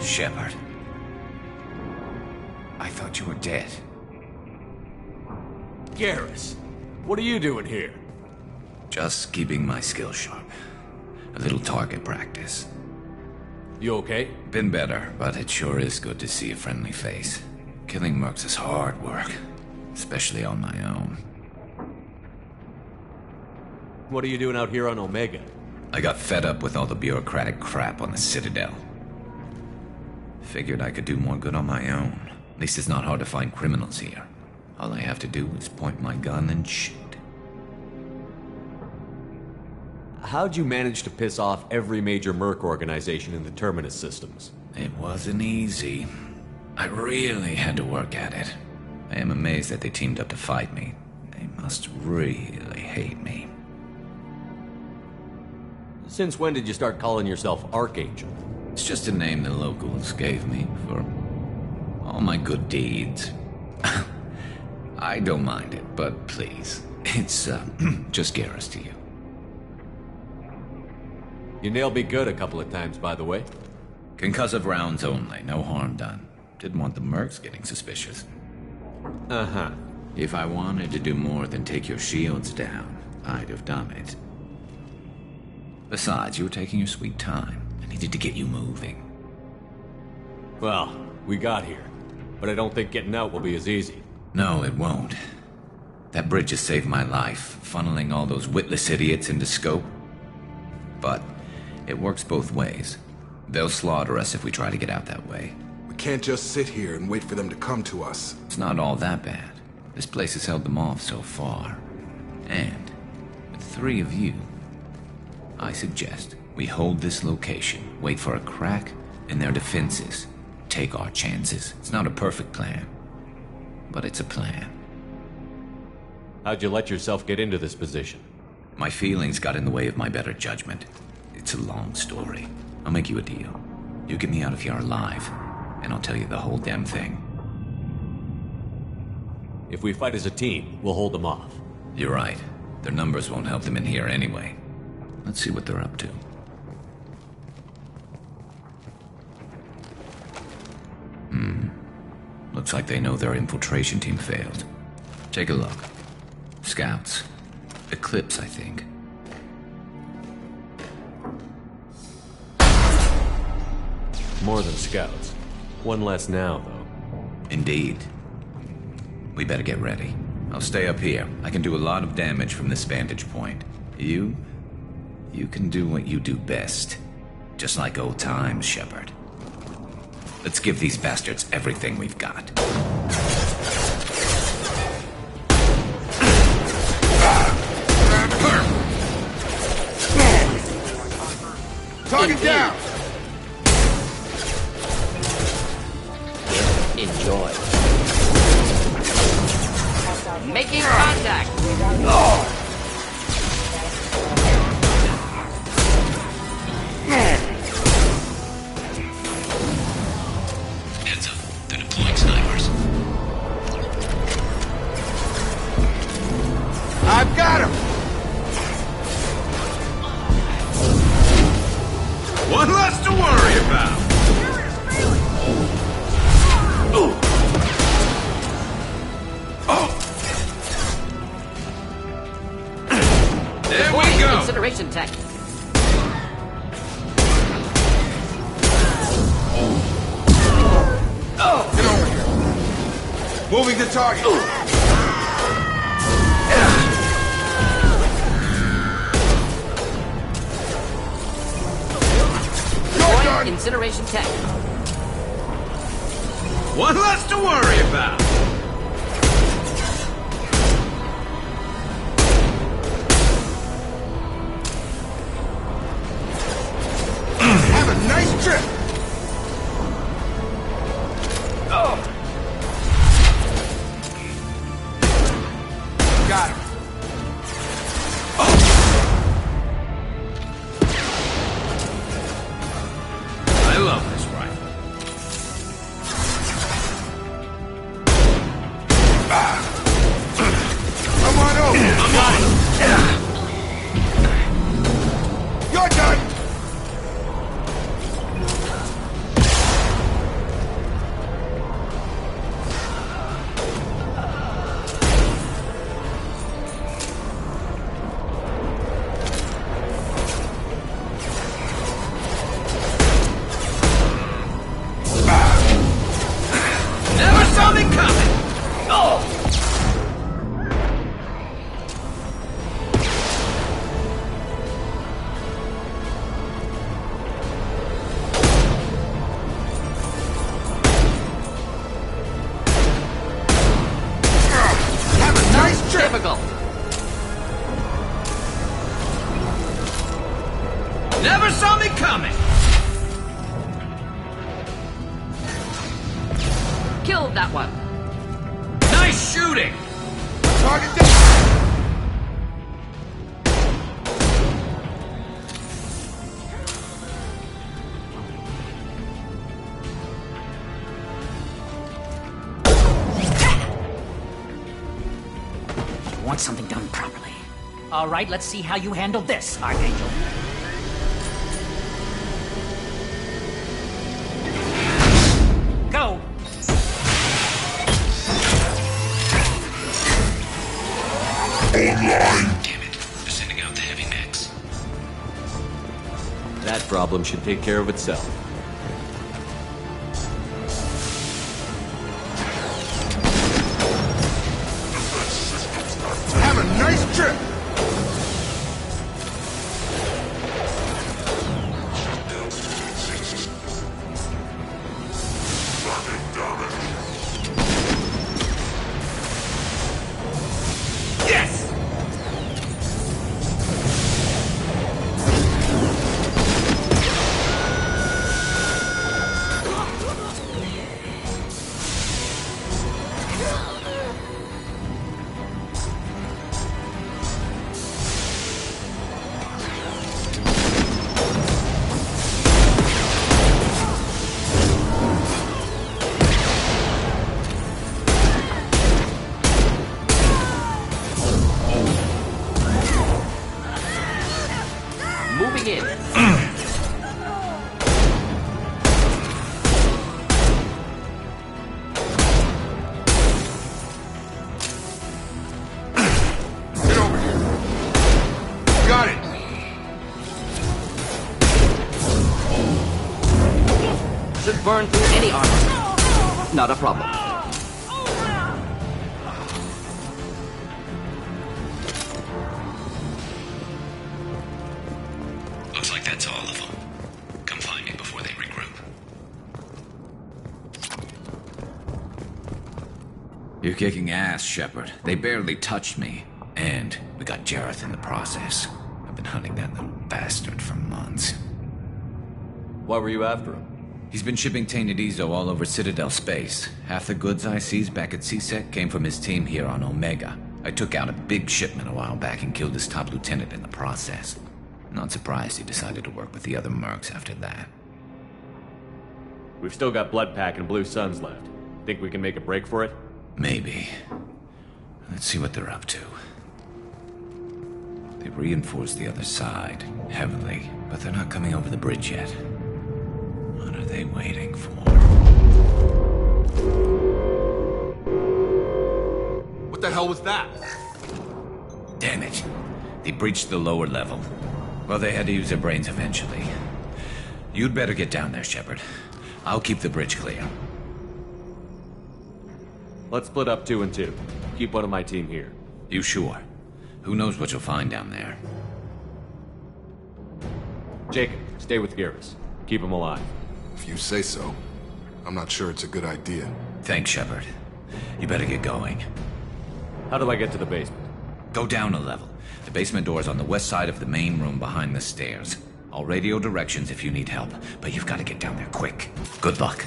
Shepard. I thought you were dead. Garrus, what are you doing here? Just keeping my skill sharp. A little target practice. You okay? Been better, but it sure is good to see a friendly face. Killing mercs is hard work, especially on my own. What are you doing out here on Omega? I got fed up with all the bureaucratic crap on the Citadel. Figured I could do more good on my own. At least it's not hard to find criminals here. All I have to do is point my gun and shoot. How'd you manage to piss off every major merc organization in the Terminus systems? It wasn't easy. I really had to work at it. I am amazed that they teamed up to fight me. They must really hate me. Since when did you start calling yourself Archangel? It's just a name the locals gave me for all my good deeds. I don't mind it, but please, it's just Garrus to you. You nailed me good a couple of times, by the way. Concussive rounds only, no harm done. Didn't want the mercs getting suspicious. Uh-huh. If I wanted to do more than take your shields down, I'd have done it. Besides, you were taking your sweet time. I needed to get you moving. Well, we got here. But I don't think getting out will be as easy. No, it won't. That bridge has saved my life, funneling all those witless idiots into scope. But it works both ways. They'll slaughter us if we try to get out that way. We can't just sit here and wait for them to come to us. It's not all that bad. This place has held them off so far. And with 3 of you, I suggest we hold this location, wait for a crack in their defenses, take our chances. It's not a perfect plan, but it's a plan. How'd you let yourself get into this position? My feelings got in the way of my better judgment. It's a long story. I'll make you a deal. You get me out of here alive, and I'll tell you the whole damn thing. If we fight as a team, we'll hold them off. You're right. Their numbers won't help them in here anyway. Let's see what they're up to. Looks like they know their infiltration team failed. Take a look. Scouts. Eclipse, I think. More than scouts. One less now, though. Indeed. We better get ready. I'll stay up here. I can do a lot of damage from this vantage point. You can do what you do best. Just like old times, Shepard. Let's give these bastards everything we've got. Target down! Enjoy. Making contact! Heads up, they're deploying snipers. I've got him! One less to worry about. There we go. Incineration tech. Get over here. Moving to target. Incineration tech. One less to worry about. Have a nice trip. Got him. I love this rifle. Come on over. I'm on it. You're done. Never saw me coming. Have a nice trip. Typical. Never saw me coming. Killed that one. Nice shooting. Target down. You want something done properly. All right, let's see how you handle this, Archangel. Go! Online. Damn it, they're sending out the heavy mix. That problem should take care of itself. Have a nice trip. Yes. Moving in. Get over here. Got it. Should burn through any armor. Not a problem. Looks like that's all of them. Come find me before they regroup. You're kicking ass, Shepard. They barely touched me. And we got Jareth in the process. I've been hunting that little bastard for months. Why were you after him? He's been shipping tainted Ezo all over Citadel space. Half the goods I seized back at CSEC came from his team here on Omega. I took out a big shipment a while back and killed his top lieutenant in the process. Not surprised he decided to work with the other mercs after that. We've still got Bloodpack and Blue Suns left. Think we can make a break for it? Maybe. Let's see what they're up to. They've reinforced the other side, heavily, but they're not coming over the bridge yet. What are they waiting for? What the hell was that? Damn it. They breached the lower level. Well, they had to use their brains eventually. You'd better get down there, Shepard. I'll keep the bridge clear. Let's split up 2 and 2. Keep one of my team here. You sure? Who knows what you'll find down there? Jacob, stay with Garrus. Keep him alive. If you say so. I'm not sure it's a good idea. Thanks, Shepard. You better get going. How do I get to the basement? Go down a level. The basement door is on the west side of the main room behind the stairs. I'll radio directions if you need help, but you've got to get down there quick. Good luck.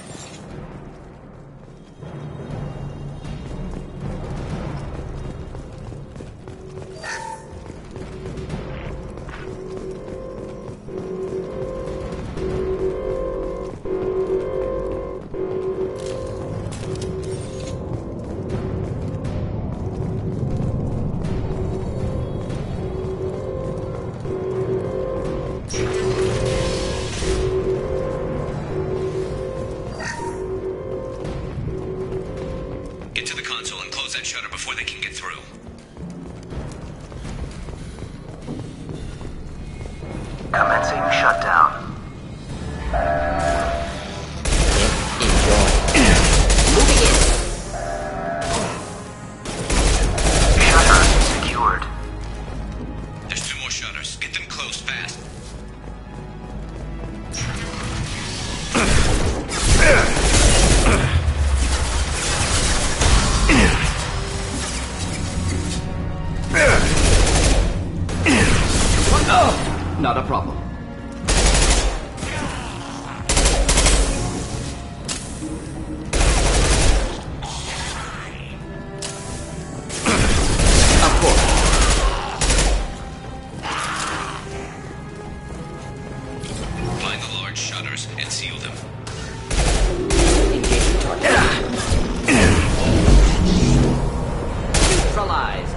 Commencing shutdown. Shutter secured. There's 2 more shutters. Get them closed fast. Not a problem. Of course. Find the large shutters and seal them. Engaging target. Neutralize.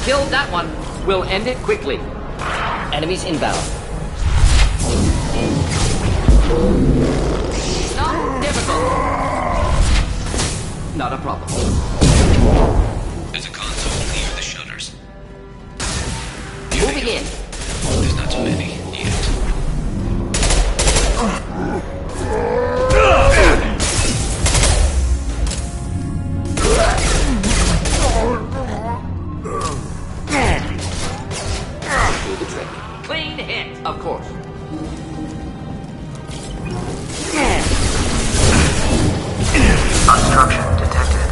Killed that one. We'll end it quickly. Enemies inbound. Not difficult. Not a problem. There's a console. Clear the shutters. Moving in. There's not too many yet. Do the trick. Clean hit, of course. Obstruction detected.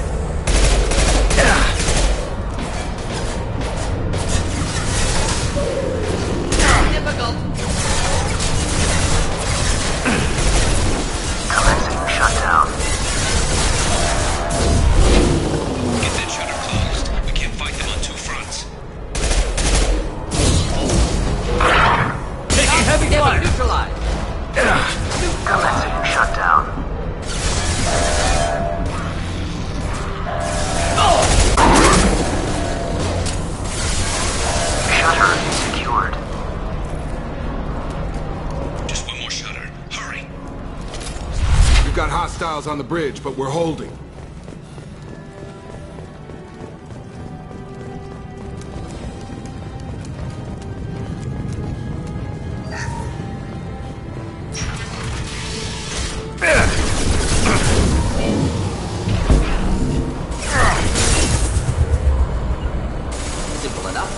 Difficult. Commencing shutdown. Get that shutter closed. We can't fight them on 2 fronts. Taking heavy fire. Neutralize. Commencing shutdown. Shutter secured. Just 1 more shutter. Hurry. We've got hostiles on the bridge, but we're holding. Simple enough.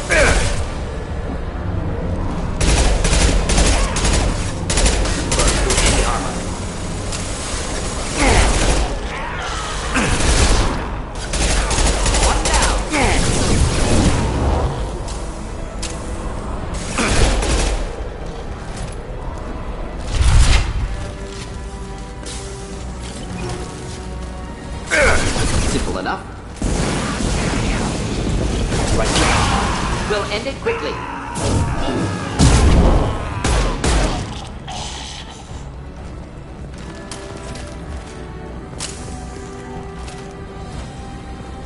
End it quickly.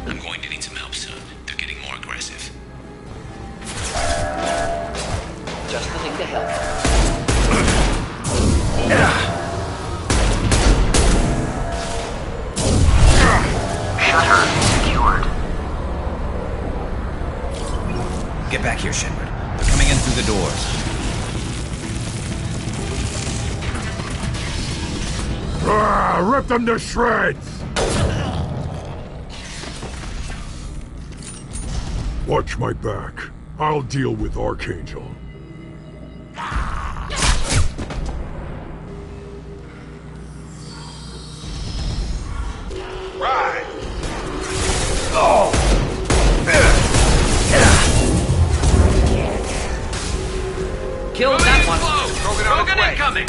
I'm going to need some help soon. They're getting more aggressive. Just the thing to help. Shutter secured. Get back here, Shepard. They're coming in through the doors. Rip them to shreds! Watch my back. I'll deal with Archangel. Right! Oh! Kill that one. Krogan incoming!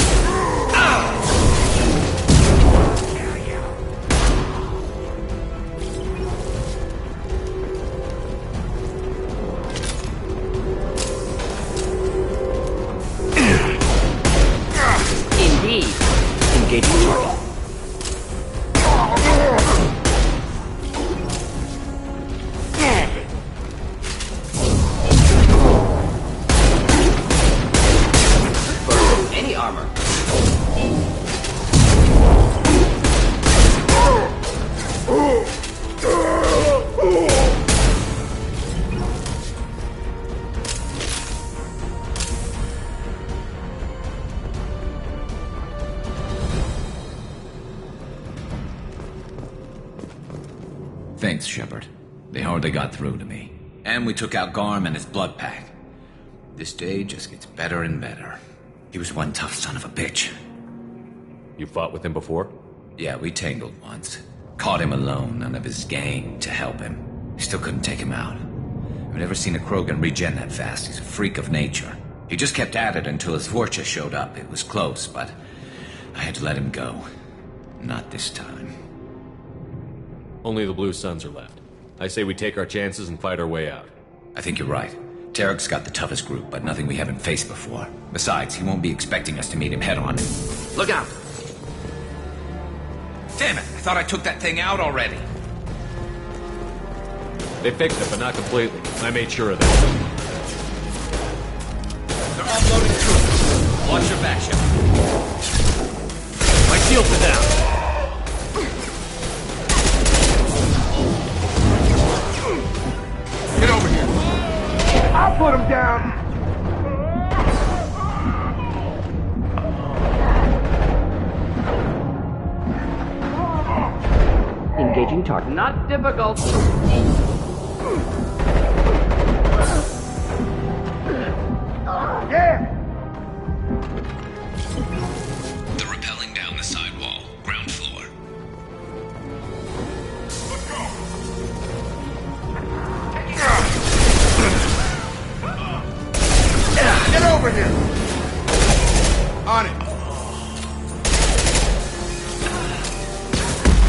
Indeed. Engaging target. Any armor. Thanks, Shepard. They hardly got through to me. And we took out Garm and his blood pack. This day just gets better and better. He was one tough son of a bitch. You fought with him before? Yeah, we tangled once. Caught him alone, none of his gang to help him. Still couldn't take him out. I've never seen a Krogan regen that fast. He's a freak of nature. He just kept at it until his Vorcha showed up. It was close, but I had to let him go. Not this time. Only the Blue Suns are left. I say we take our chances and fight our way out. I think you're right. Tarek's got the toughest group, but nothing we haven't faced before. Besides, he won't be expecting us to meet him head-on. Look out! Damn it! I thought I took that thing out already. They fixed it, but not completely. I made sure of that. They're offloading troops. Watch your back, Shepard. My shields are down. Get over here. I'll put him down. Engaging target. Not difficult. Yeah. They're rappelling down the side wall, ground floor. Get over here. On it.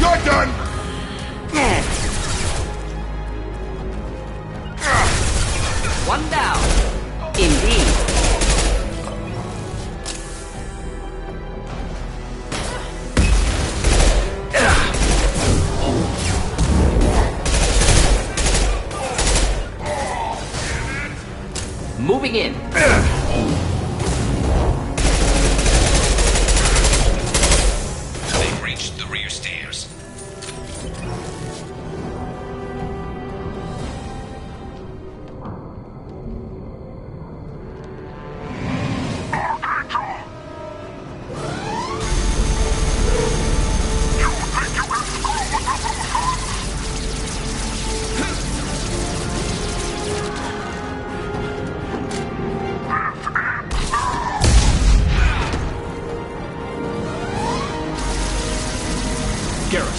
You're done. One down. Indeed. Moving in. They've reached the rear stairs. Garrus,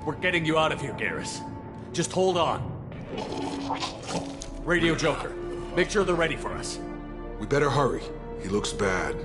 We're getting you out of here, Garrus. Just hold on. Radio Joker, make sure they're ready for us. We better hurry. He looks bad.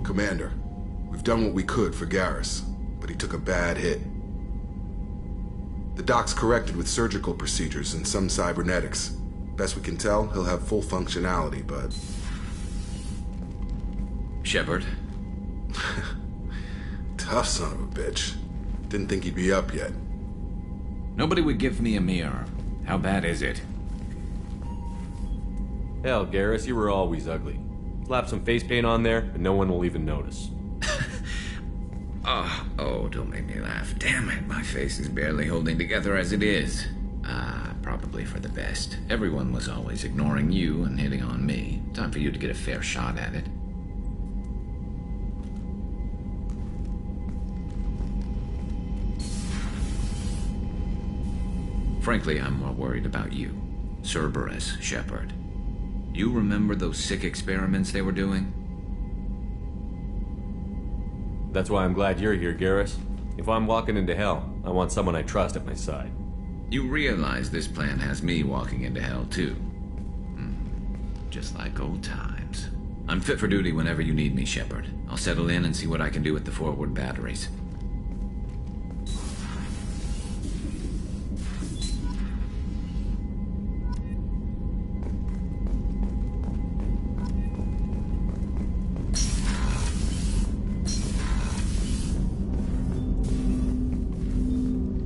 Commander, we've done what we could for Garrus, but he took a bad hit. The doc's corrected with surgical procedures and some cybernetics. Best we can tell, he'll have full functionality, but... Shepard? Tough son of a bitch. Didn't think he'd be up yet. Nobody would give me a mirror. How bad is it? Hell, Garrus, you were always ugly. Slap some face paint on there, and no one will even notice. Oh, don't make me laugh. Damn it, my face is barely holding together as it is. Probably for the best. Everyone was always ignoring you and hitting on me. Time for you to get a fair shot at it. Frankly, I'm more worried about you. Cerberus, Shepard. You remember those sick experiments they were doing? That's why I'm glad you're here, Garrus. If I'm walking into hell, I want someone I trust at my side. You realize this plan has me walking into hell, too. Just like old times. I'm fit for duty whenever you need me, Shepard. I'll settle in and see what I can do with the forward batteries.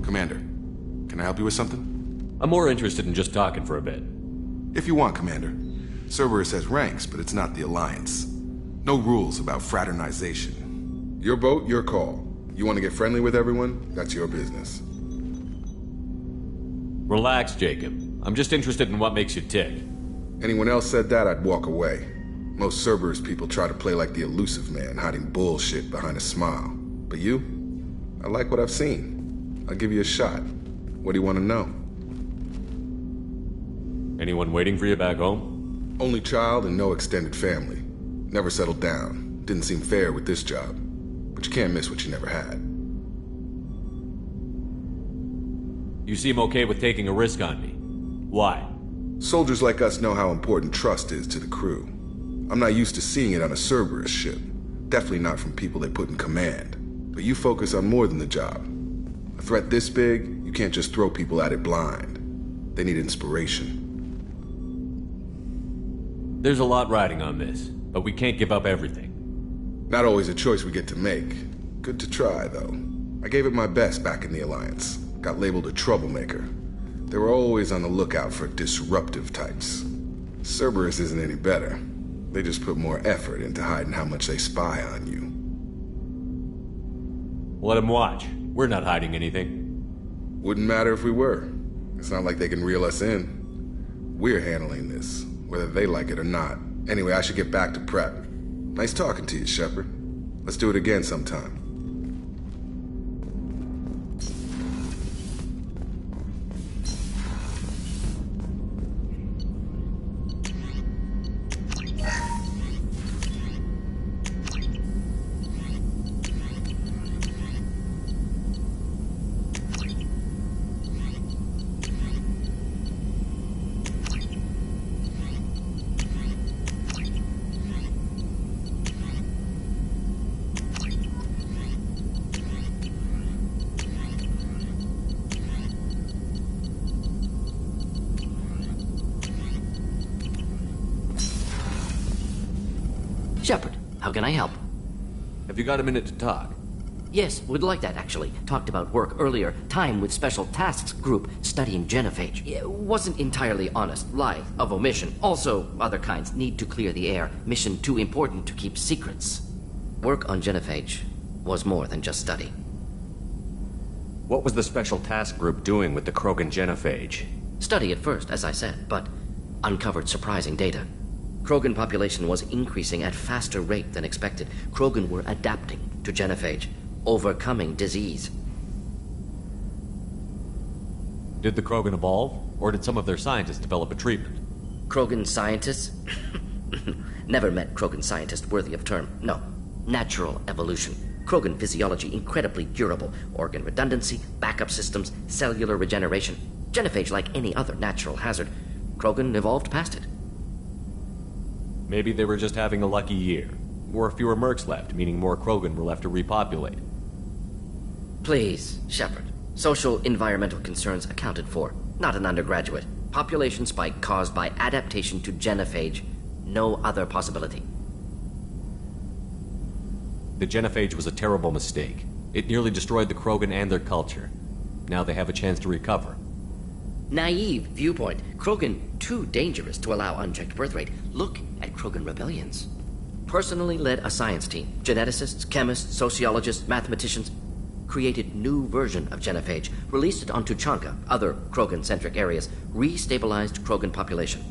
Commander, can I help you with something? I'm more interested in just talking for a bit. If you want, Commander. Cerberus has ranks, but it's not the Alliance. No rules about fraternization. Your boat, your call. You want to get friendly with everyone? That's your business. Relax, Jacob. I'm just interested in what makes you tick. Anyone else said that, I'd walk away. Most Cerberus people try to play like the elusive man, hiding bullshit behind a smile. But you? I like what I've seen. I'll give you a shot. What do you want to know? Anyone waiting for you back home? Only child and no extended family. Never settled down. Didn't seem fair with this job. But you can't miss what you never had. You seem okay with taking a risk on me. Why? Soldiers like us know how important trust is to the crew. I'm not used to seeing it on a Cerberus ship. Definitely not from people they put in command. But you focus on more than the job. A threat this big, you can't just throw people at it blind. They need inspiration. There's a lot riding on this, but we can't give up everything. Not always a choice we get to make. Good to try, though. I gave it my best back in the Alliance. Got labeled a troublemaker. They were always on the lookout for disruptive types. Cerberus isn't any better. They just put more effort into hiding how much they spy on you. Let them watch. We're not hiding anything. Wouldn't matter if we were. It's not like they can reel us in. We're handling this, whether they like it or not. Anyway, I should get back to prep. Nice talking to you, Shepard. Let's do it again sometime. Shepard, how can I help? Have you got a minute to talk? Yes, would like that, actually. Talked about work earlier. Time with Special Tasks Group, studying genophage. It wasn't entirely honest. Lie of omission. Also, other kinds. Need to clear the air. Mission too important to keep secrets. Work on genophage was more than just study. What was the Special Task Group doing with the Krogan genophage? Study at first, as I said, but uncovered surprising data. Krogan population was increasing at faster rate than expected. Krogan were adapting to genophage, overcoming disease. Did the Krogan evolve, or did some of their scientists develop a treatment? Krogan scientists? Never met Krogan scientist worthy of term. No. Natural evolution. Krogan physiology incredibly durable. Organ redundancy, backup systems, cellular regeneration. Genophage like any other natural hazard. Krogan evolved past it. Maybe they were just having a lucky year. Or fewer mercs left, meaning more Krogan were left to repopulate. Please, Shepard. Social environmental concerns accounted for. Not an undergraduate. Population spike caused by adaptation to genophage. No other possibility. The genophage was a terrible mistake. It nearly destroyed the Krogan and their culture. Now they have a chance to recover. Naive viewpoint. Krogan too dangerous to allow unchecked birth rate. Look at Krogan rebellions. Personally led a science team. Geneticists, chemists, sociologists, mathematicians. Created new version of genophage. Released it on Tuchanka, other Krogan-centric areas. Restabilized Krogan population.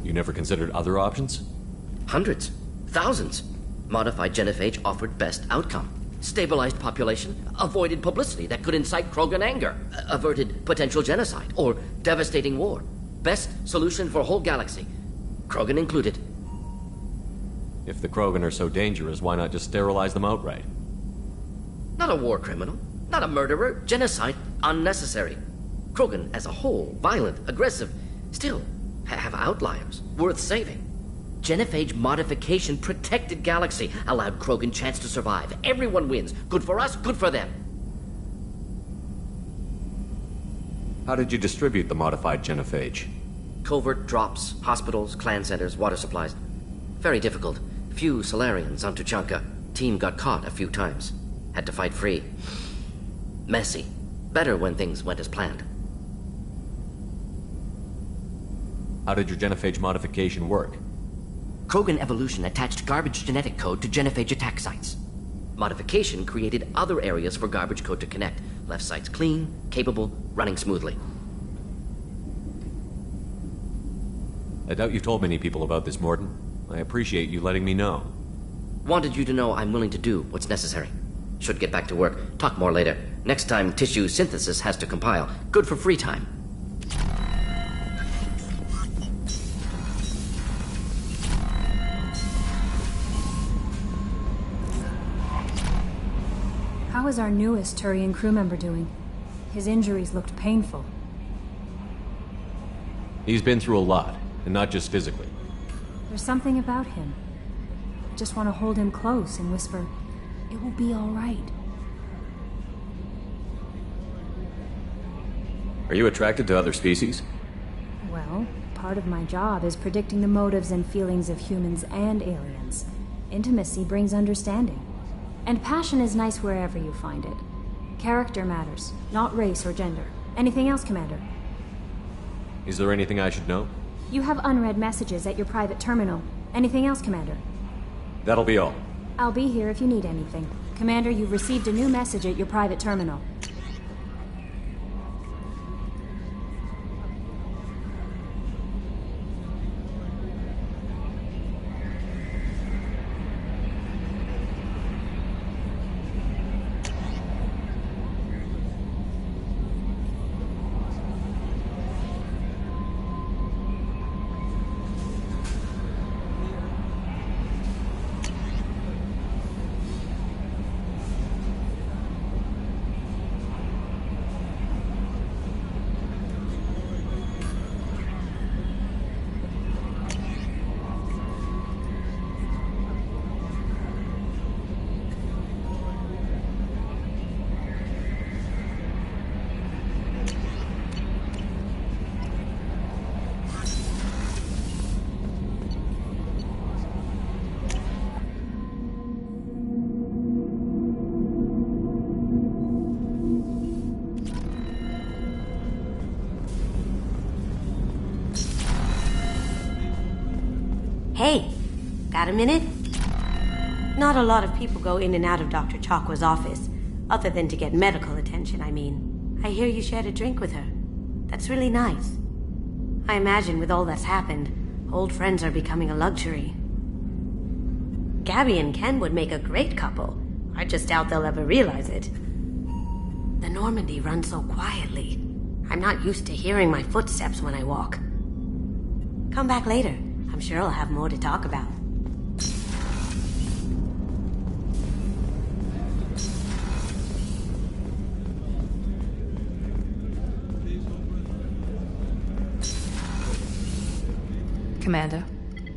You never considered other options? Hundreds. Thousands. Modified genophage offered best outcome. Stabilized population, avoided publicity that could incite Krogan anger, averted potential genocide or devastating war. Best solution for whole galaxy. Krogan included. If the Krogan are so dangerous, why not just sterilize them outright? Not a war criminal, not a murderer. Genocide, unnecessary. Krogan as a whole, violent, aggressive, still have outliers, worth saving. Genophage modification protected galaxy, allowed Krogan chance to survive. Everyone wins. Good for us, good for them. How did you distribute the modified genophage? Covert drops, hospitals, clan centers, water supplies. Very difficult. Few Solarians on Tuchanka. Team got caught a few times. Had to fight free. Messy. Better when things went as planned. How did your genophage modification work? Krogan evolution attached garbage genetic code to genophage attack sites. Modification created other areas for garbage code to connect. Left sites clean, capable, running smoothly. I doubt you've told many people about this, Morton. I appreciate you letting me know. Wanted you to know I'm willing to do what's necessary. Should get back to work. Talk more later. Next time tissue synthesis has to compile. Good for free time. How is our newest Turian crew member doing? His injuries looked painful. He's been through a lot, and not just physically. There's something about him. I just want to hold him close and whisper, "It will be all right." Are you attracted to other species? Well, part of my job is predicting the motives and feelings of humans and aliens. Intimacy brings understanding. And passion is nice wherever you find it. Character matters, not race or gender. Anything else, Commander? Is there anything I should know? You have unread messages at your private terminal. Anything else, Commander? That'll be all. I'll be here if you need anything. Commander, you've received a new message at your private terminal. Got a minute? Not a lot of people go in and out of Dr. Chakwa's office, other than to get medical attention, I mean. I hear you shared a drink with her. That's really nice. I imagine with all that's happened, old friends are becoming a luxury. Gabby and Ken would make a great couple. I just doubt they'll ever realize it. The Normandy runs so quietly. I'm not used to hearing my footsteps when I walk. Come back later. I'm sure I'll have more to talk about. Commander,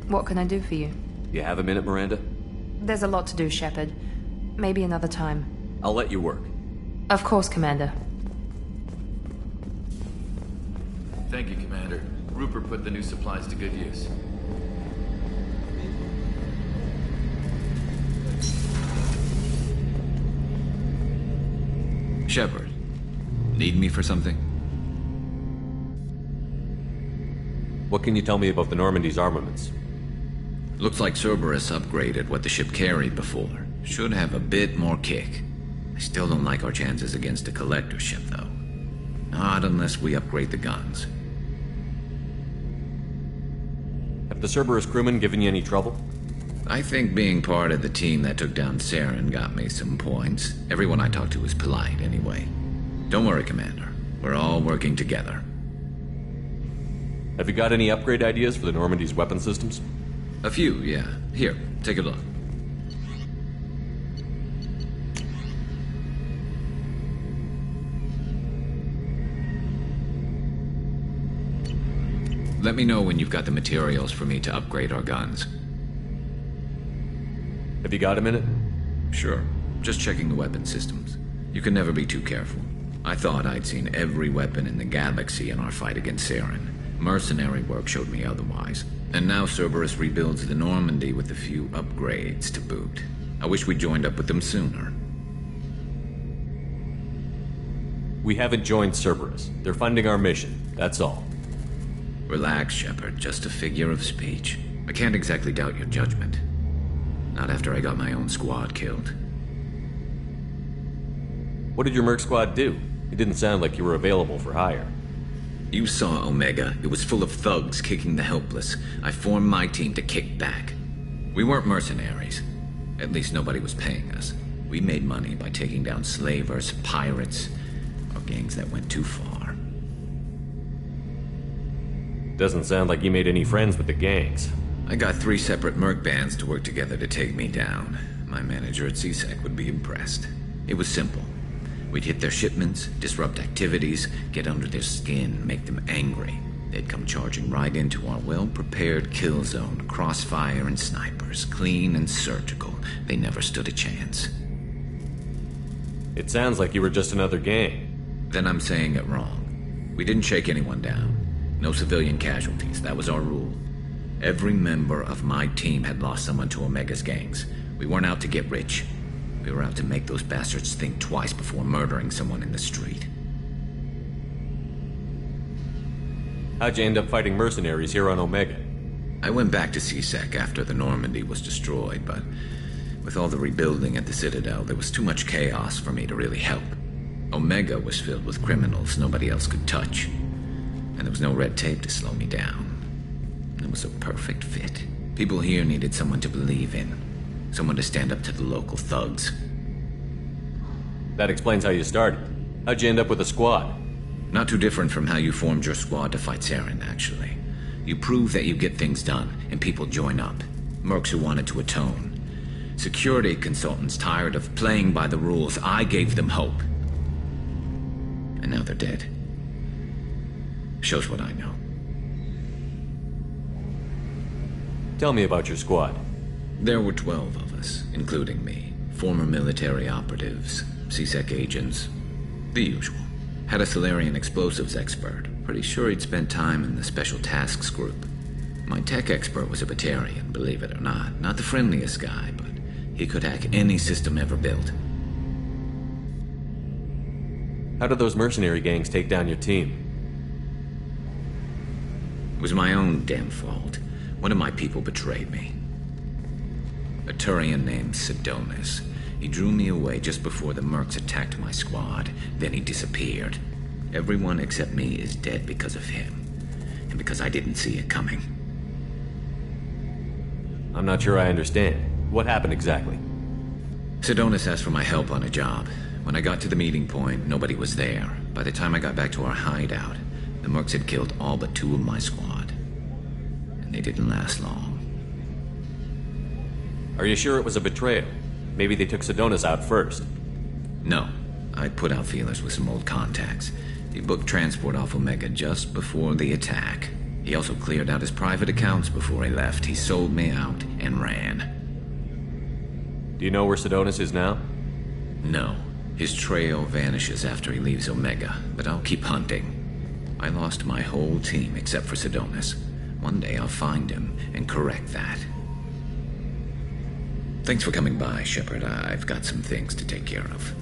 what can I do for you? You have a minute, Miranda? There's a lot to do, Shepard. Maybe another time. I'll let you work. Of course, Commander. Thank you, Commander. Rupert put the new supplies to good use. Shepard, need me for something? What can you tell me about the Normandy's armaments? Looks like Cerberus upgraded what the ship carried before. Should have a bit more kick. I still don't like our chances against a collector ship, though. Not unless we upgrade the guns. Have the Cerberus crewmen given you any trouble? I think being part of the team that took down Saren got me some points. Everyone I talked to was polite, anyway. Don't worry, Commander. We're all working together. Have you got any upgrade ideas for the Normandy's weapon systems? A few, yeah. Here, take a look. Let me know when you've got the materials for me to upgrade our guns. Have you got a minute? Sure. Just checking the weapon systems. You can never be too careful. I thought I'd seen every weapon in the galaxy in our fight against Saren. Mercenary work showed me otherwise. And now Cerberus rebuilds the Normandy with a few upgrades to boot. I wish we'd joined up with them sooner. We haven't joined Cerberus. They're funding our mission, that's all. Relax, Shepard. Just a figure of speech. I can't exactly doubt your judgment. Not after I got my own squad killed. What did your merc squad do? It didn't sound like you were available for hire. You saw Omega. It was full of thugs kicking the helpless. I formed my team to kick back. We weren't mercenaries. At least nobody was paying us. We made money by taking down slavers, pirates, or gangs that went too far. Doesn't sound like you made any friends with the gangs. I got 3 separate merc bands to work together to take me down. My manager at CSEC would be impressed. It was simple. We'd hit their shipments, disrupt activities, get under their skin, make them angry. They'd come charging right into our well-prepared kill zone, crossfire and snipers, clean and surgical. They never stood a chance. It sounds like you were just another gang. Then I'm saying it wrong. We didn't shake anyone down. No civilian casualties, that was our rule. Every member of my team had lost someone to Omega's gangs. We weren't out to get rich. We were out to make those bastards think twice before murdering someone in the street. How'd you end up fighting mercenaries here on Omega? I went back to CSEC after the Normandy was destroyed, but with all the rebuilding at the Citadel, there was too much chaos for me to really help. Omega was filled with criminals nobody else could touch, and there was no red tape to slow me down. It was a perfect fit. People here needed someone to believe in. Someone to stand up to the local thugs. That explains how you started. How'd you end up with a squad? Not too different from how you formed your squad to fight Saren, actually. You prove that you get things done, and people join up. Mercs who wanted to atone. Security consultants tired of playing by the rules. I gave them hope. And now they're dead. Shows what I know. Tell me about your squad. There were 12 of us, including me. Former military operatives, CSEC agents, the usual. Had a Solarian explosives expert. Pretty sure he'd spent time in the Special Tasks Group. My tech expert was a Batarian, believe it or not. Not the friendliest guy, but he could hack any system ever built. How did those mercenary gangs take down your team? It was my own damn fault. One of my people betrayed me. A Turian named Sidonis. He drew me away just before the mercs attacked my squad. Then he disappeared. Everyone except me is dead because of him. And because I didn't see it coming. I'm not sure I understand. What happened exactly? Sidonis asked for my help on a job. When I got to the meeting point, nobody was there. By the time I got back to our hideout, the mercs had killed all but 2 of my squad. And they didn't last long. Are you sure it was a betrayal? Maybe they took Sidonis out first. No. I put out feelers with some old contacts. He booked transport off Omega just before the attack. He also cleared out his private accounts before he left. He sold me out and ran. Do you know where Sidonis is now? No. His trail vanishes after he leaves Omega, but I'll keep hunting. I lost my whole team except for Sidonis. One day I'll find him and correct that. Thanks for coming by, Shepard. I've got some things to take care of.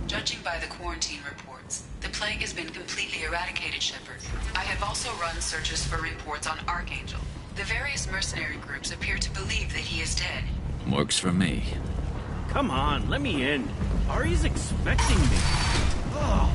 Judging by the quarantine reports, the plague has been completely eradicated, Shepard. I have also run searches for reports on Archangel. The various mercenary groups appear to believe that he is dead. Works for me. Come on, let me in. Ari's expecting me. Oh.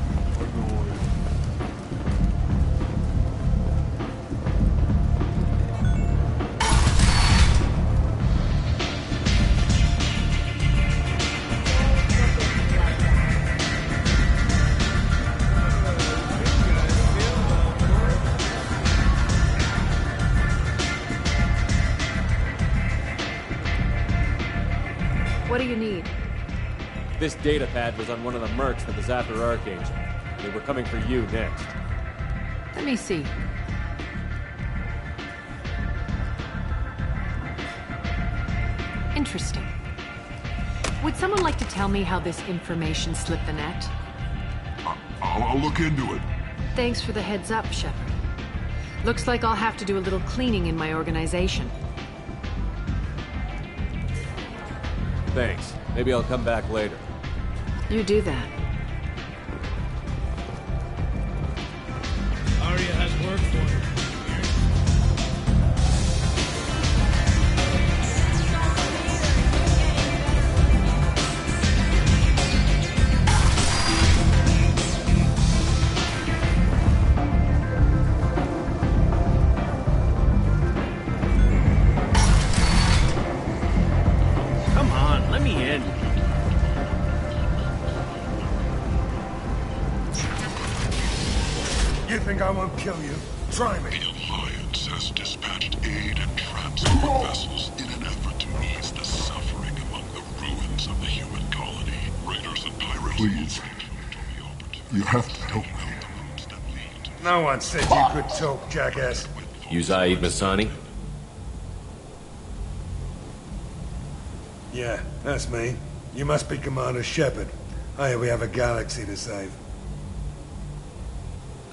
What do you need? This data pad was on one of the mercs that was after Archangel. They were coming for you next. Let me see. Interesting. Would someone like to tell me how this information slipped the net? I'll look into it. Thanks for the heads up, Shepard. Looks like I'll have to do a little cleaning in my organization. Thanks. Maybe I'll come back later. You do that. Arya has work for you. let me in. You think I won't kill you? Try me. The Alliance has dispatched aid and transport vessels in an effort to ease the suffering among the ruins of the human colony. Raiders and pirates. Please. You have to help me. No one said you could talk, jackass. You Zaid Masani? Yeah, that's me. You must be Commander Shepard. Oh yeah, we have a galaxy to save.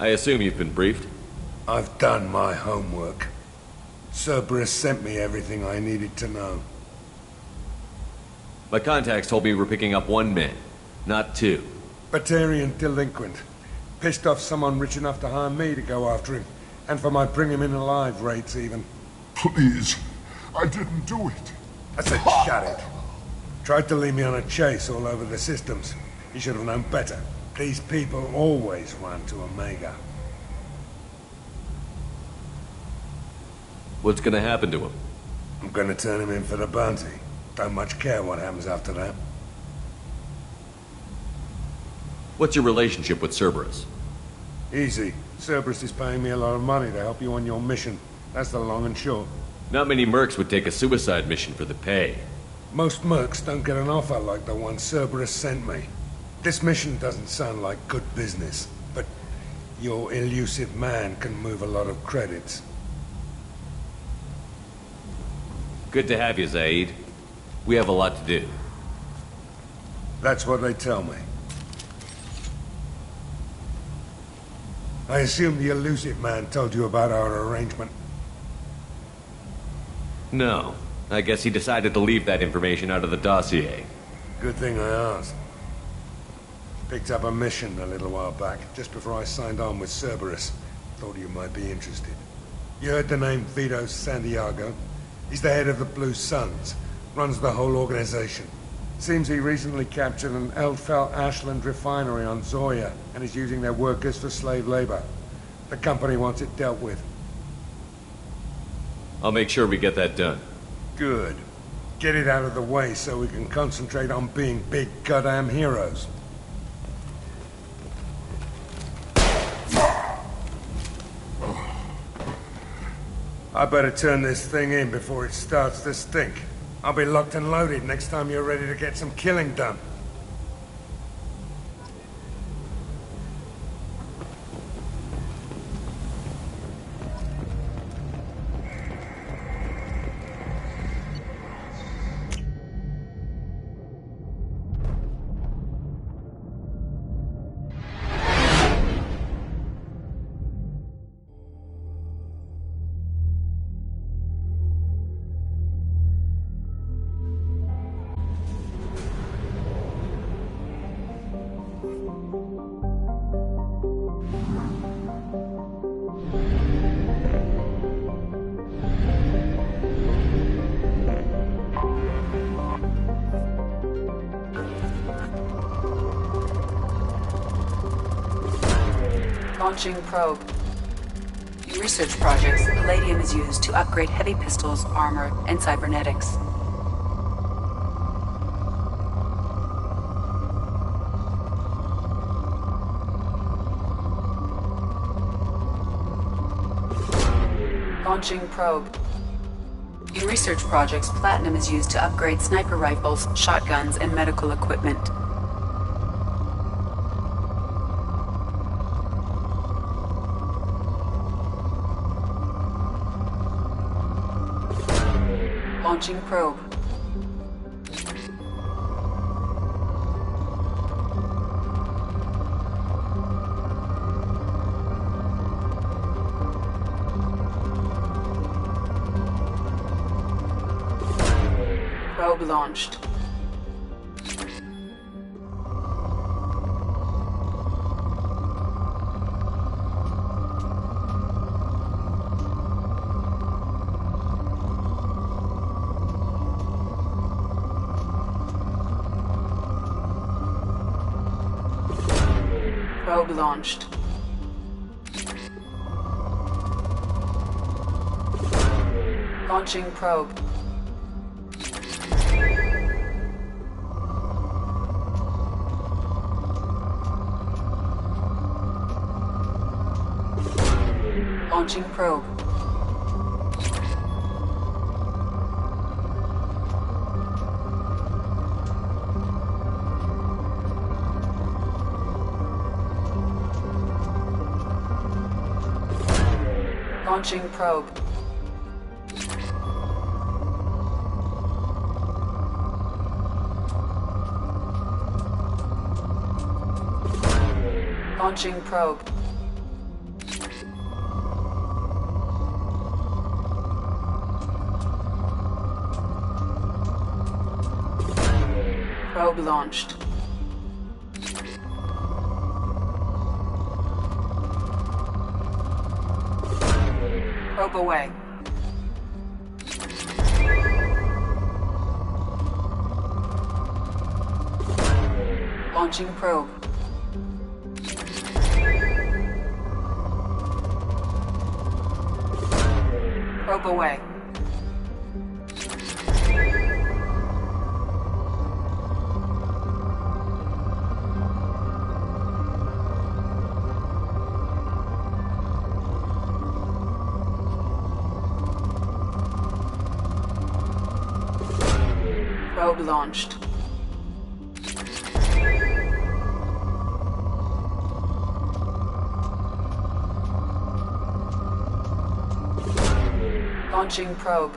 I assume you've been briefed? I've done my homework. Cerberus sent me everything I needed to know. My contacts told me we were picking up one man, not two. Batarian delinquent. Pissed off someone rich enough to hire me to go after him. And for my bring him in alive rates even. Please. I didn't do it. I said shut it. Tried to lead me on a chase all over the systems. He should have known better. These people always run to Omega. What's gonna happen to him? I'm gonna turn him in for the bounty. Don't much care what happens after that. What's your relationship with Cerberus? Easy. Cerberus is paying me a lot of money to help you on your mission. That's the long and short. Not many mercs would take a suicide mission for the pay. Most mercs don't get an offer like the one Cerberus sent me. This mission doesn't sound like good business, but your elusive man can move a lot of credits. Good to have you, Zaid. We have a lot to do. That's what they tell me. I assume the elusive man told you about our arrangement. No. I guess he decided to leave that information out of the dossier. Good thing I asked. Picked up a mission a little while back, just before I signed on with Cerberus. Thought you might be interested. You heard the name Vito Santiago? He's the head of the Blue Suns. Runs the whole organization. Seems he recently captured an Eldfell Ashland refinery on Zoya and is using their workers for slave labor. The company wants it dealt with. I'll make sure we get that done. Good. Get it out of the way so we can concentrate on being big goddamn heroes. I better turn this thing in before it starts to stink. I'll be locked and loaded next time you're ready to get some killing done. Launching probe. In research projects, palladium is used to upgrade heavy pistols, armor, and cybernetics. Launching probe. In research projects, platinum is used to upgrade sniper rifles, shotguns, and medical equipment. Launching probe. Probe launched. Probe launched. Launching probe. Launching probe. Launching probe. Launching probe. Probe launched. Probe away. Launching probe. Probe away. Probe launched. Launching probe.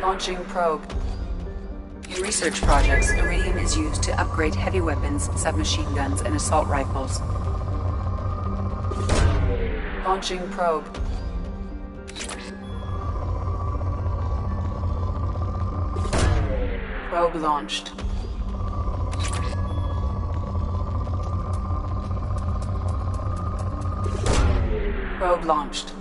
Launching probe. In research projects, iridium is used to upgrade heavy weapons, submachine guns, and assault rifles. Launching probe. Probe launched. Probe launched.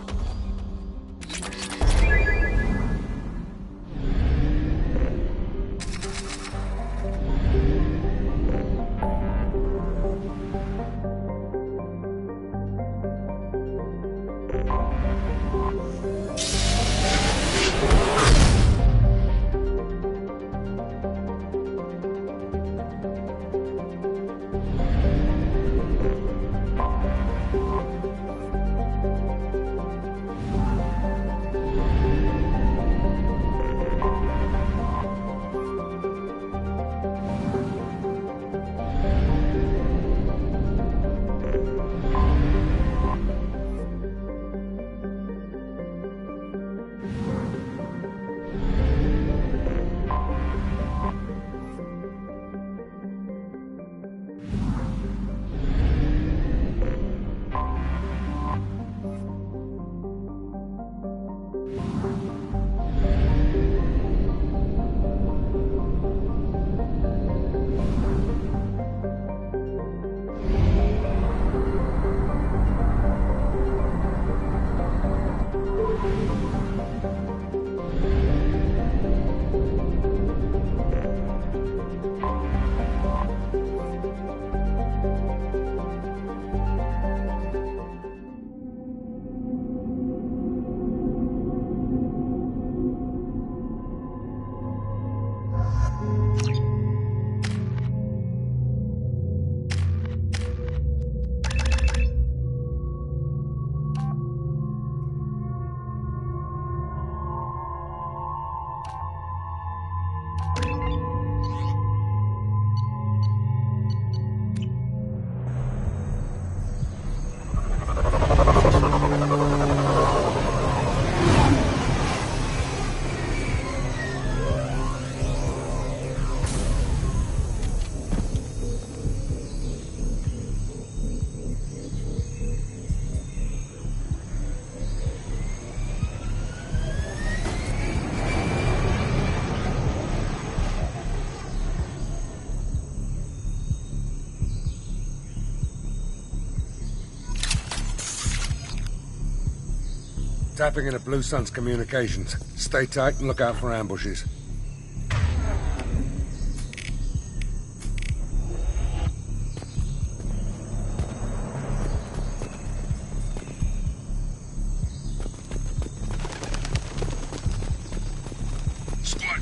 Tapping into Blue Sun's communications. Stay tight and look out for ambushes.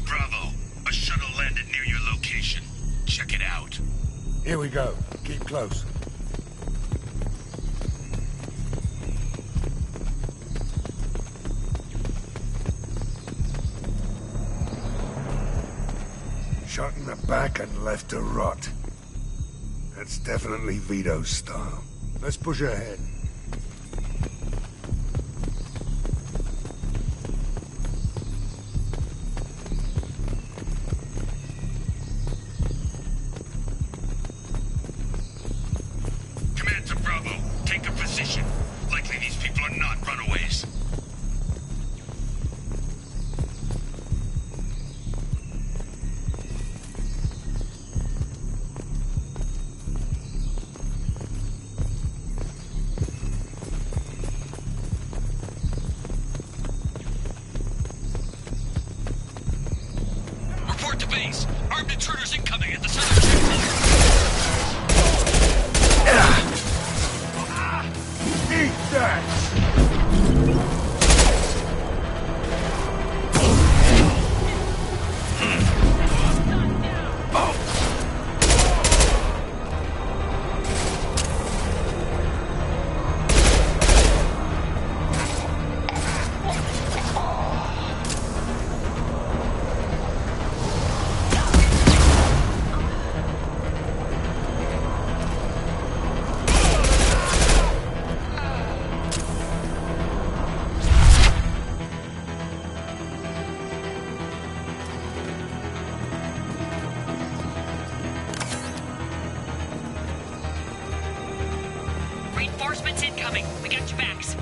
Bravo. A shuttle landed near your location. Check it out. Here we go. Keep close. Shot in the back and left to rot. That's definitely Vito's style. Let's push ahead. Command to Bravo. Take a position. Likely these people are not runaways. Report to base. Armed intruders incoming at the southern checkpoint. Eat that! Reinforcements incoming. We got your backs.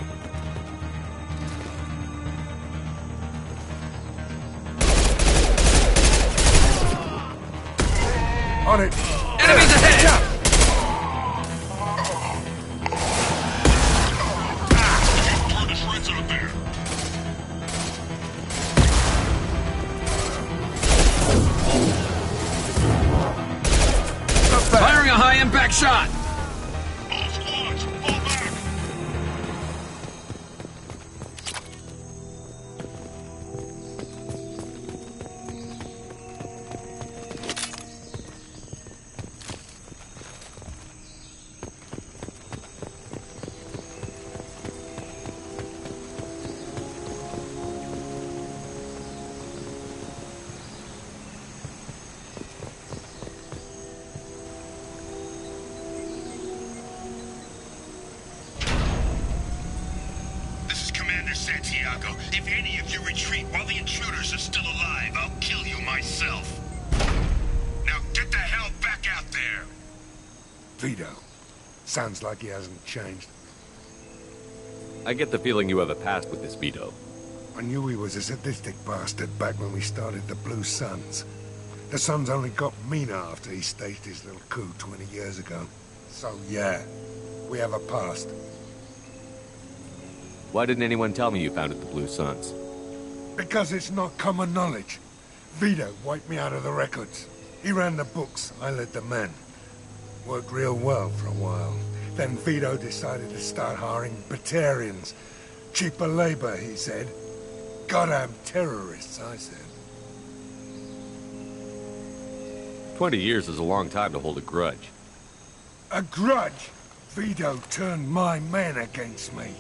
On it! Enemies ahead! Burn the shreds out of there. Firing a high-impact shot! All squads, fall back! This is Commander Santiago. If any of you retreat while the intruders are still alive, I'll kill you myself. Now get the hell back out there! Vito. Sounds like he hasn't changed. I get the feeling you have a past with this Vito. I knew he was a sadistic bastard back when we started the Blue Suns. The Suns only got meaner after he staged his little coup 20 years ago. So yeah, we have a past. Why didn't anyone tell me you founded the Blue Suns? Because it's not common knowledge. Vito wiped me out of the records. He ran the books, I led the men. Worked real well for a while. Then Vito decided to start hiring Batarians. Cheaper labor, he said. Goddamn terrorists, I said. 20 years is a long time to hold a grudge. A grudge? Vito turned my men against me.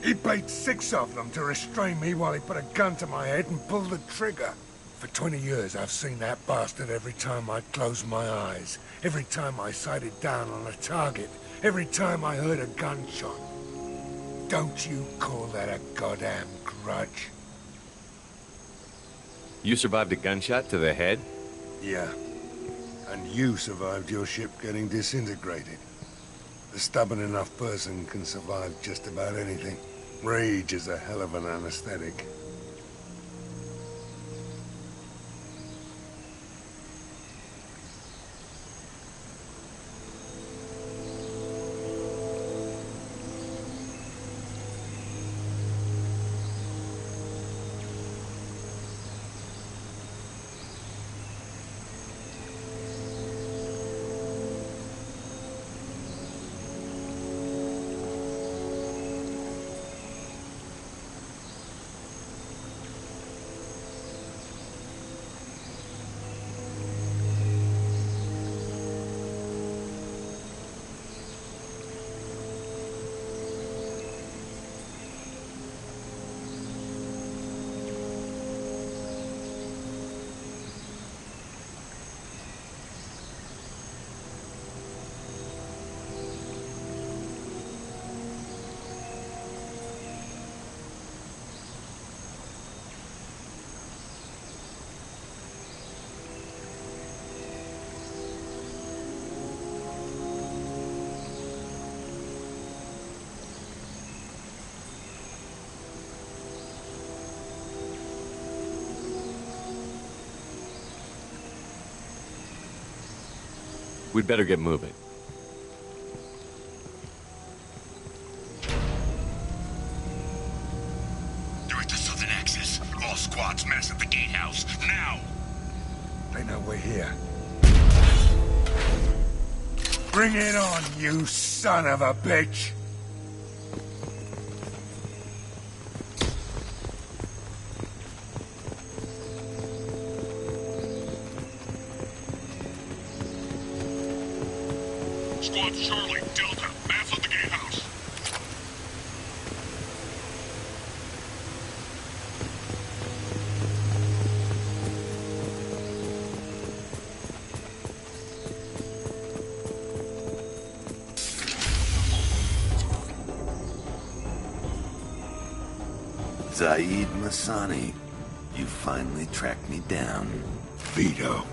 He paid 6 of them to restrain me while he put a gun to my head and pulled the trigger. For 20 years, I've seen that bastard every time I closed my eyes. Every time I sighted down on a target. Every time I heard a gunshot. Don't you call that a goddamn grudge? You survived a gunshot to the head? Yeah. And you survived your ship getting disintegrated. A stubborn enough person can survive just about anything. Rage is a hell of an anesthetic. We'd better get moving. Direct to Southern Axis. All squads mass at the gatehouse. Now! They know we're here. Bring it on, you son of a bitch! Squad Charlie, Delta, mass at the gatehouse. Zaid Masani, you finally tracked me down. Vito.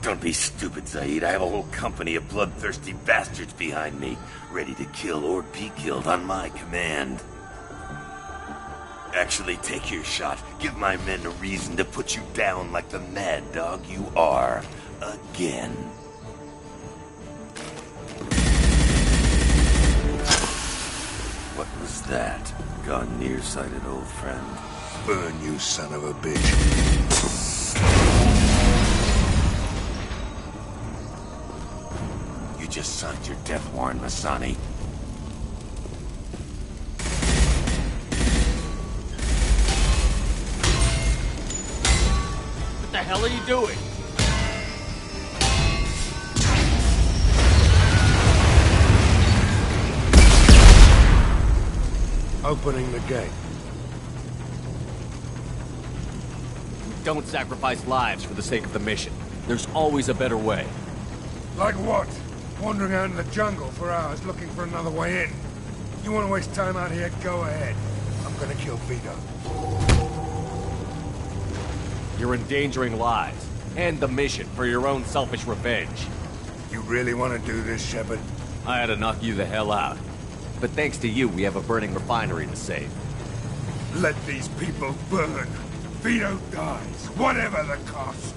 Don't be stupid, Zaid. I have a whole company of bloodthirsty bastards behind me, ready to kill or be killed on my command. Actually, take your shot. Give my men a reason to put you down like the mad dog you are. Again. What was that? Gone nearsighted, old friend. Burn, you son of a bitch. You just signed your death warrant, Masani. What the hell are you doing? Opening the gate. Don't sacrifice lives for the sake of the mission. There's always a better way. Like what? Wandering out in the jungle for hours looking for another way in. You want to waste time out here? Go ahead. I'm gonna kill Vito. You're endangering lives and the mission for your own selfish revenge. You really want to do this, Shepard? I had to knock you the hell out. But thanks to you, we have a burning refinery to save. Let these people burn. Vito dies, whatever the cost.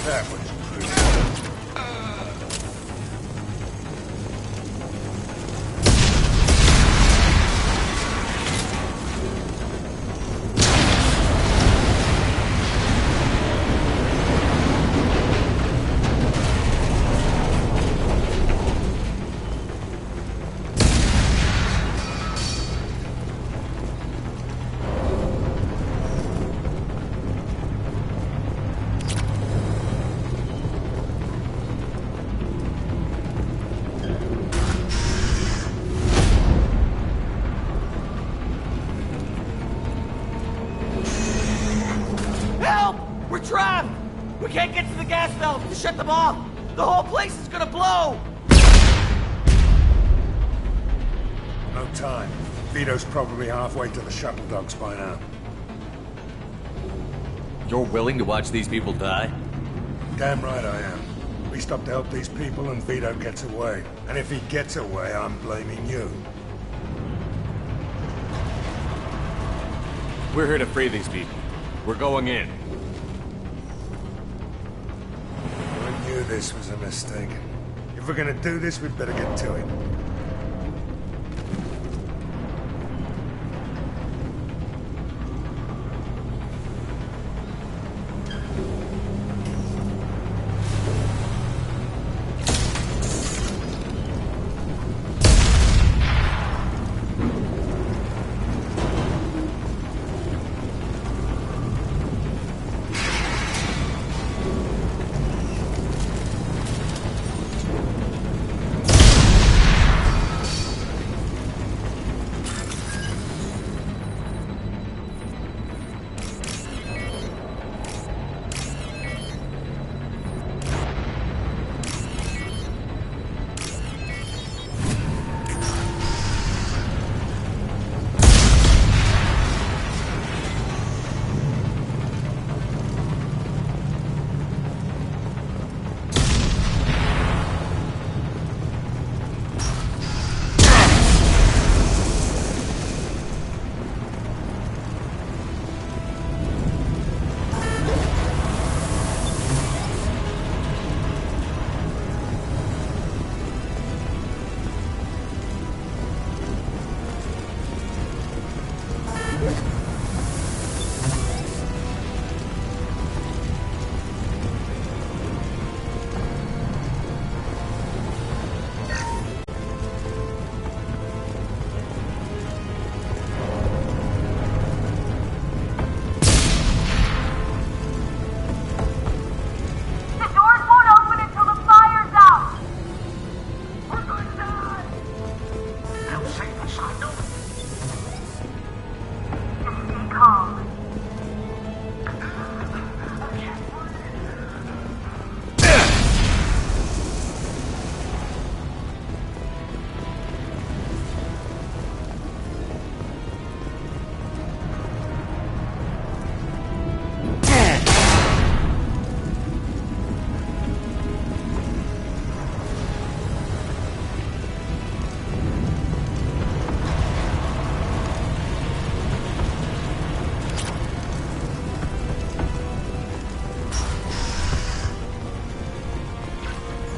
That was crazy. Help! We're trapped! We can't get to the gas valve to shut them off! The whole place is gonna blow! No time. Vito's probably halfway to the shuttle docks by now. You're willing to watch these people die? Damn right I am. We stop to help these people and Vito gets away. And if he gets away, I'm blaming you. We're here to free these people. We're going in. I knew this was a mistake. If we're gonna do this, we'd better get to it.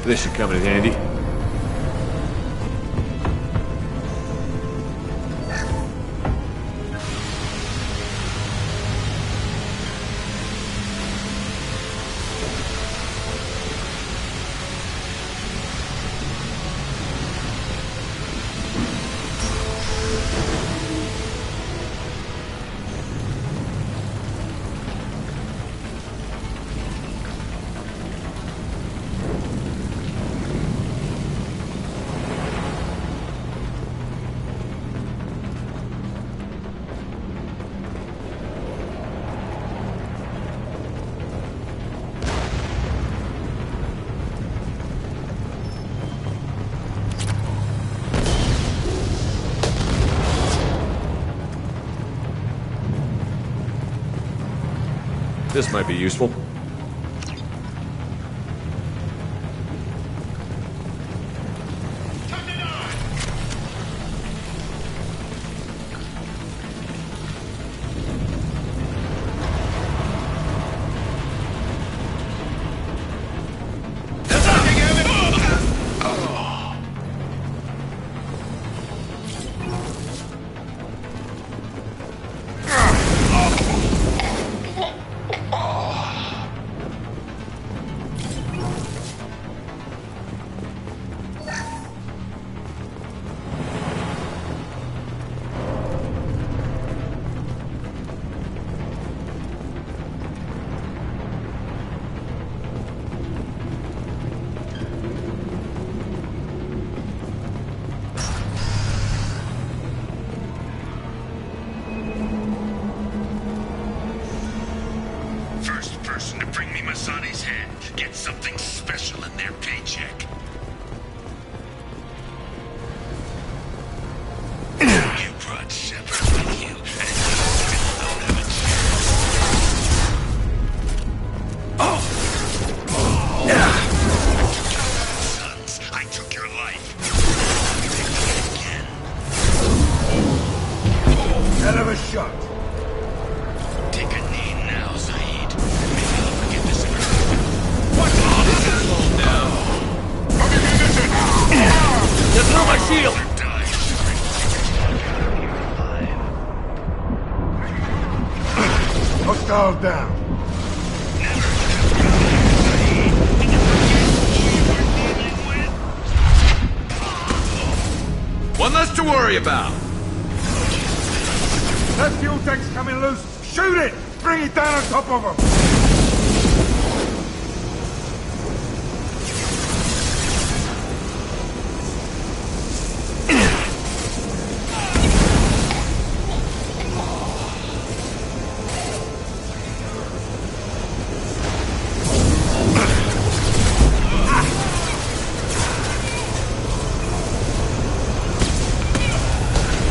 This should come in handy. This might be useful. Hostile down. One less to worry about. That fuel tank's coming loose. Shoot it! Bring it down on top of them.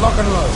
Lock and load.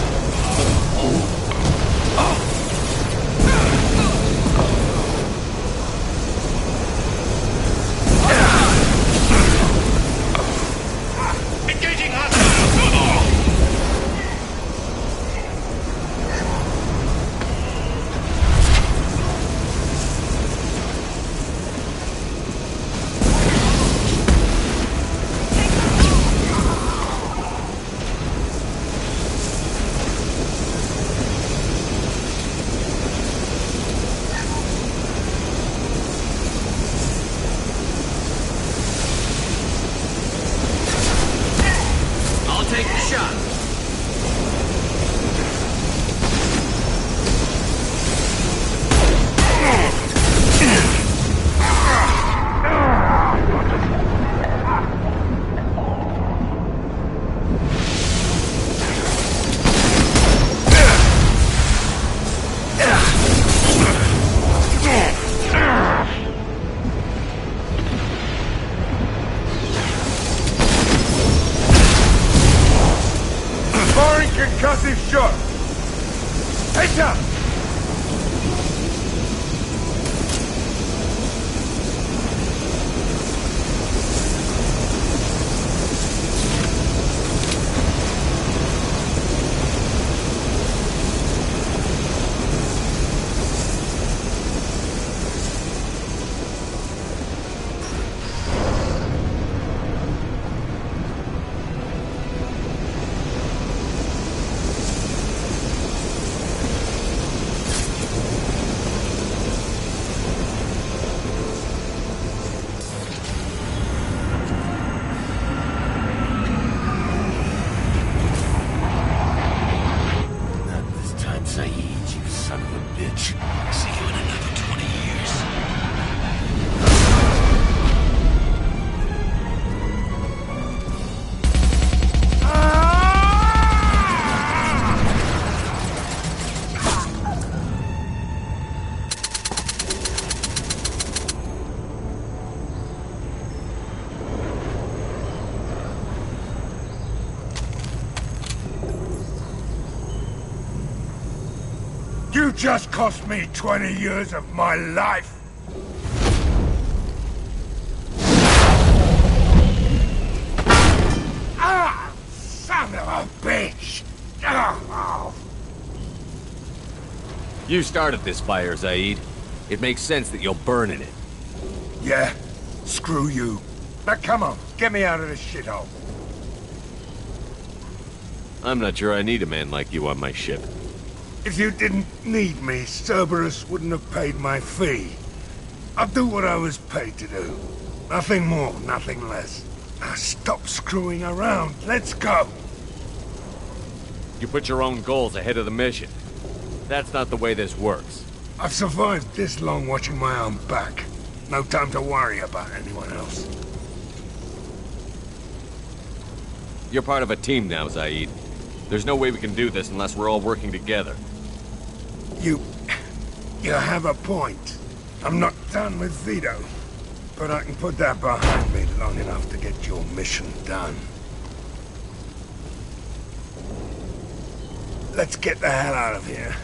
just cost me 20 years of my life. Ah! Son of a bitch! Oh. You started this fire, Zaid. It makes sense that you'll burn in it. Yeah? Screw you. Now come on, get me out of this shithole. I'm not sure I need a man like you on my ship. If you didn't need me, Cerberus wouldn't have paid my fee. I'll do what I was paid to do. Nothing more, nothing less. Now stop screwing around. Let's go. You put your own goals ahead of the mission. That's not the way this works. I've survived this long watching my own back. No time to worry about anyone else. You're part of a team now, Zaid. There's no way we can do this unless we're all working together. You have a point. I'm not done with Vito. But I can put that behind me long enough to get your mission done. Let's get the hell out of here.